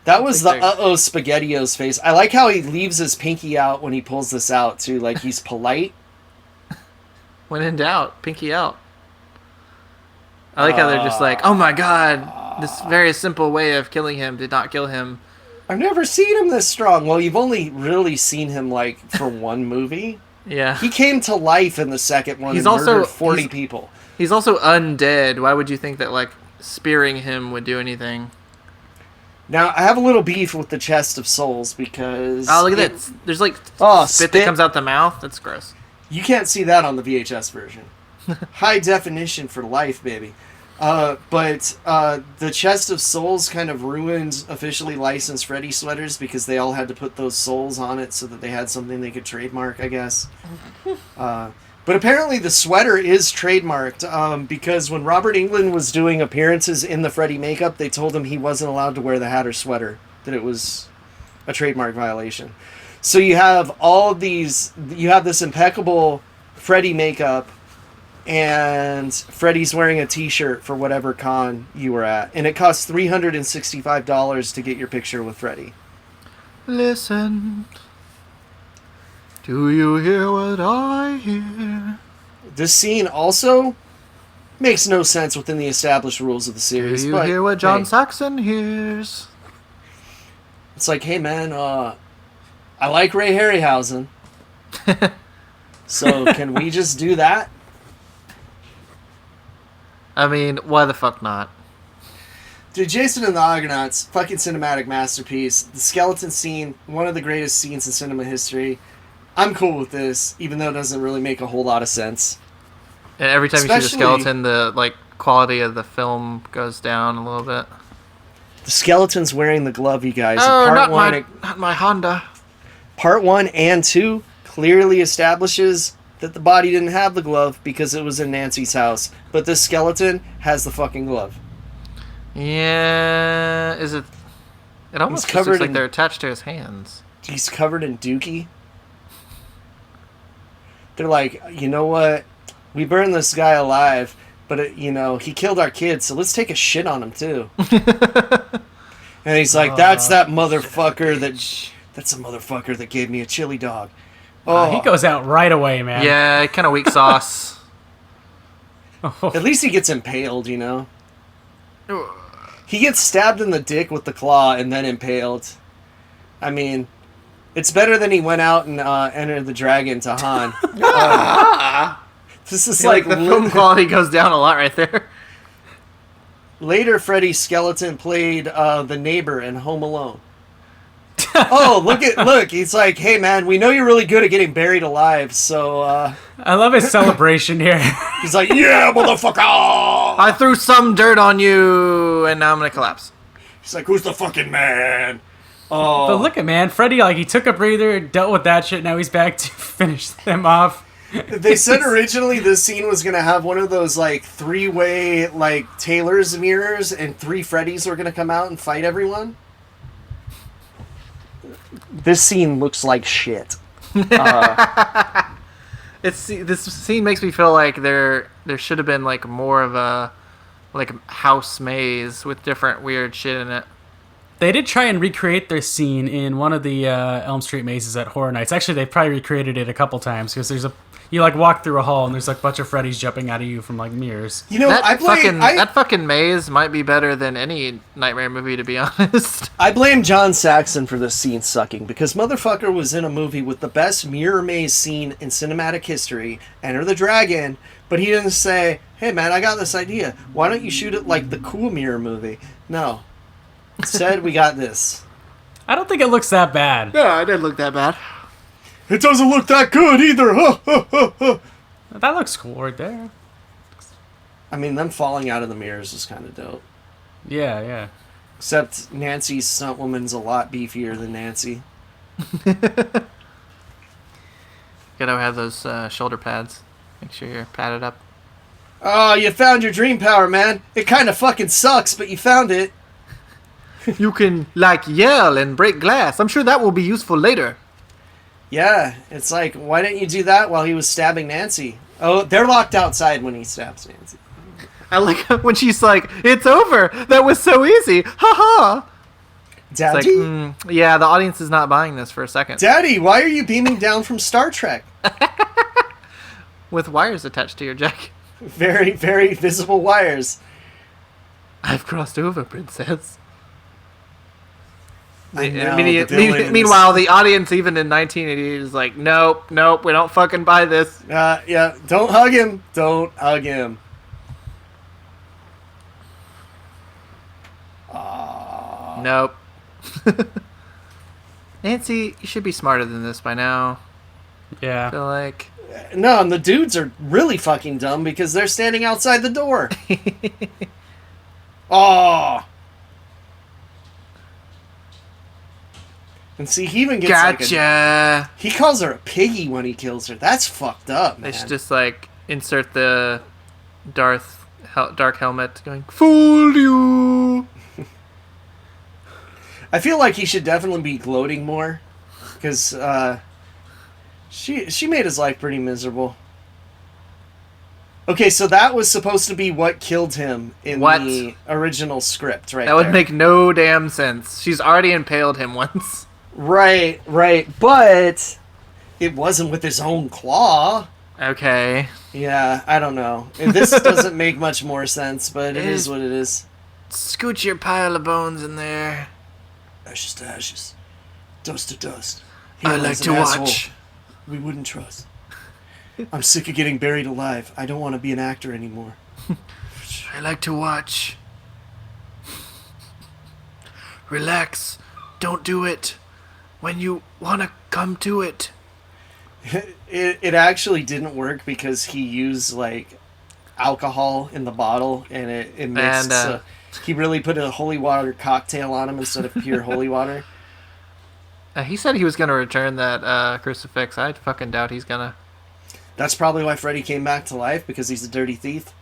That was the Like SpaghettiOs face. I like how he leaves his pinky out when he pulls this out too. Like he's polite. When in doubt, pinky out. I like how they're just like, oh my god, this very simple way of killing him did not kill him. I've never seen him this strong. Well, you've only really seen him like for one movie. Yeah. He came to life in the second one He's and also- murdered 40 he's- people. He's also undead. Why would you think that like spearing him would do anything? Now, I have a little beef with the Chest of Souls because... Oh, look at that. There's like Oh, spit spit. that comes out the mouth. That's gross. You can't see that on the VHS version. High definition for life, baby. But the Chest of Souls kind of ruined officially licensed Freddy sweaters because they all had to put those souls on it so that they had something they could trademark, I guess. But apparently the sweater is trademarked because when Robert Englund was doing appearances in the Freddy makeup, they told him he wasn't allowed to wear the hat or sweater, that it was a trademark violation. So you have all of these, you have this impeccable Freddy makeup, and Freddy's wearing a t-shirt for whatever con you were at, and it costs $365 to get your picture with Freddy. Listen. Do you hear what I hear? This scene also makes no sense within the established rules of the Do series. you but, hear what John hey, Saxon hears? It's like, hey man, I like Ray Harryhausen. So can we just do that? I mean, why the fuck not? Dude, Jason and the Argonauts, fucking cinematic masterpiece. The skeleton scene, one of the greatest scenes in cinema history. I'm cool with this, even though it doesn't really make a whole lot of sense. And every time you see the Especially- skeleton, the like quality of the film goes down a little bit. The skeleton's wearing the glove, you guys. Oh, Part one, not my Honda. Part 1 and 2 clearly establishes that the body didn't have the glove because it was in Nancy's house. But this skeleton has the fucking glove. Yeah, is it? It almost just covered looks like in- they're attached to his hands. He's covered in dookie. They're like, you know what? We burned this guy alive, but he killed our kids, so let's take a shit on him too. And he's like, that's that motherfucker that's a motherfucker that gave me a chili dog. Oh, He goes out right away, man. Yeah, kind of weak sauce. at least he gets impaled, He gets stabbed in the dick with the claw and then impaled. I mean, it's better than he went out and entered the dragon to Han. This is Like the film quality goes down a lot right there. Later, Freddy's skeleton played the neighbor in Home Alone. Oh, look! He's like, hey man, we know you're really good at getting buried alive, so I love his celebration here. he's like, yeah, motherfucker! I threw some dirt on you, and now I'm gonna collapse. He's like, who's the fucking man? Oh, But look at man, Freddy, like he took a breather, dealt with that shit, now he's back to finish them off. they said originally this scene was gonna have one of those like 3-way like Taylor's mirrors, and 3 Freddys were gonna come out and fight everyone. this scene looks like shit. This scene makes me feel like there should have been like more of a like house maze with different weird shit in it. They did try and recreate this scene in one of the Elm Street mazes at Horror Nights. Actually, they probably recreated it a couple times because you like walk through a hall and there's like a bunch of Freddy's jumping out of you from like mirrors. You know, that fucking maze might be better than any Nightmare movie, to be honest. I blame John Saxon for this scene sucking because motherfucker was in a movie with the best mirror maze scene in cinematic history, Enter the Dragon, but he didn't say, "Hey man, I got this idea. Why don't you shoot it like the cool mirror movie?" No. Said we got this. I don't think it looks that bad. No, it didn't look that bad. It doesn't look that good either. That looks cool right there. I mean, them falling out of the mirrors is kind of dope. Yeah, yeah. Except Nancy's stunt woman's a lot beefier than Nancy. Gotta have those shoulder pads. Make sure you're padded up. Oh, you found your dream power, man. It kind of fucking sucks, but you found it. You can, like, yell and break glass. I'm sure that will be useful later. Yeah, it's like, why didn't you do that while he was stabbing Nancy? Oh, they're locked outside when he stabs Nancy. I like when she's like, "It's over. That was so easy. Ha ha." Daddy? It's like, yeah, the audience is not buying this for a second. Daddy, why are you beaming down from Star Trek? With wires attached to your jacket. Very, very visible wires. I've crossed over, princess. Meanwhile, the audience, even in 1980, is like, nope, we don't fucking buy this. Yeah, don't hug him. Don't hug him. Nope. Nancy, you should be smarter than this by now. Yeah. I feel like. No, and the dudes are really fucking dumb because they're standing outside the door. Oh. And see, he even gets gotcha. He calls her a piggy when he kills her. That's fucked up, man. They should just like insert the dark helmet going, "Fooled you." I feel like he should definitely be gloating more, because she made his life pretty miserable. Okay, so that was supposed to be what killed him in the original script, right? That would make no damn sense. She's already impaled him once. Right, but it wasn't with his own claw. Okay. Yeah, I don't know. This doesn't make much more sense, but it is what it is. Scoot your pile of bones in there. Ashes to ashes. Dust to dust. I like to watch. We wouldn't trust. I'm sick of getting buried alive. I don't want to be an actor anymore. I like to watch. Relax. Don't do it when you want to come to it. It actually didn't work because he used like alcohol in the bottle and it mixed. So he really put a holy water cocktail on him instead of pure holy water. He said he was going to return that crucifix. I fucking doubt he's going to. That's probably why Freddy came back to life, because he's a dirty thief.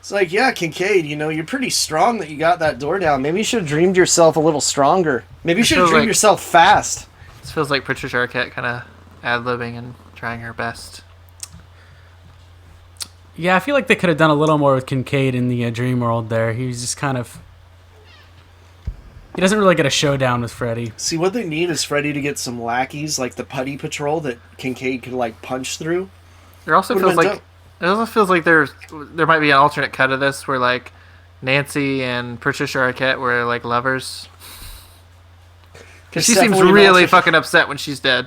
It's like, yeah, Kincaid, you're pretty strong that you got that door down. Maybe you should have dreamed yourself a little stronger. Maybe you should have dreamed yourself fast. This feels like Patricia Arquette kind of ad-libbing and trying her best. Yeah, I feel like they could have done a little more with Kincaid in the dream world there. He was just kind of... He doesn't really get a showdown with Freddy. See, what they need is Freddy to get some lackeys, like the Putty Patrol, that Kincaid could, like, punch through. There also feels like... It also feels like there might be an alternate cut of this where, like, Nancy and Patricia Arquette were, like, lovers. Because she seems really fucking upset when she's dead.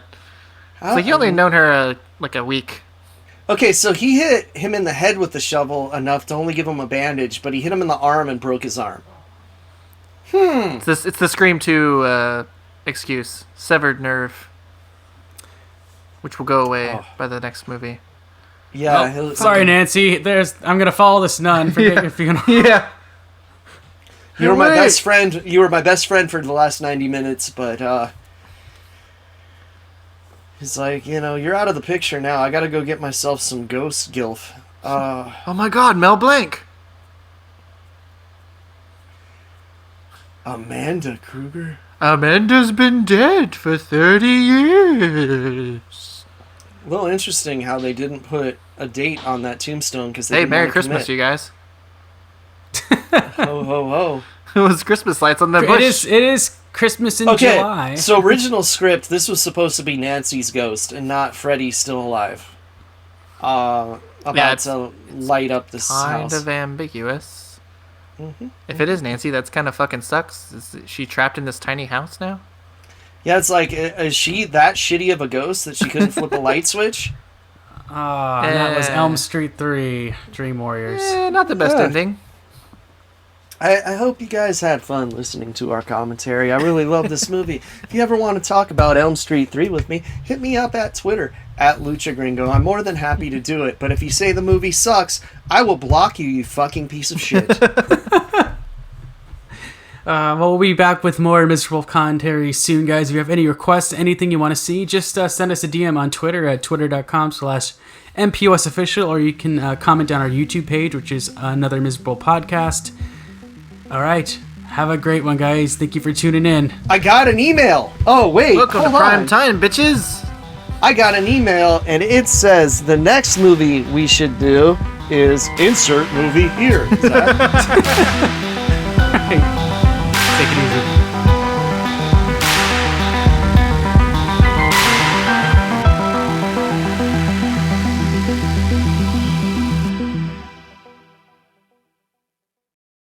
It's like, you only known her, like, a week. Okay, so he hit him in the head with the shovel enough to only give him a bandage, but he hit him in the arm and broke his arm. It's the Scream 2 excuse. Severed nerve. Which will go away by the next movie. Yeah. Sorry, Nancy. I'm gonna follow this nun. Forget your funeral. Yeah. You were my best friend. You were my best friend for the last 90 minutes, but he's like, you're out of the picture now. I gotta go get myself some ghost gilf. Oh my God, Mel Blanc. Amanda Kruger? Amanda's been dead for 30 years. A little interesting how they didn't put a date on that tombstone because they Hey, didn't Merry wanna Christmas, commit. you guys. Ho, ho, ho. It was Christmas lights on that bush. It is Christmas in Okay, July. so original script, this was supposed to be Nancy's ghost and not Freddy still alive. About to light up this Kind house. of ambiguous. Mm-hmm. If it is Nancy, that's kind of fucking sucks. Is she trapped in this tiny house now? Yeah, it's like, is she that shitty of a ghost that she couldn't flip a light switch? And that was Elm Street 3, Dream Warriors. Not the best Yeah. ending. I hope you guys had fun listening to our commentary. I really love this movie. If you ever want to talk about Elm Street 3 with me, hit me up at Twitter, at Lucha Gringo. I'm more than happy to do it. But if you say the movie sucks, I will block you, you fucking piece of shit. We'll be back with more miserable commentary soon, guys. If you have any requests, anything you want to see, just send us a DM on Twitter at twitter.com/MPOSofficial, or you can comment on our YouTube page, which is Another Miserable Podcast. All right. Have a great one, guys. Thank you for tuning in. I got an email. Oh, wait. Welcome to hold Prime on. Time, bitches. I got an email, and it says the next movie we should do is insert movie here. Is that-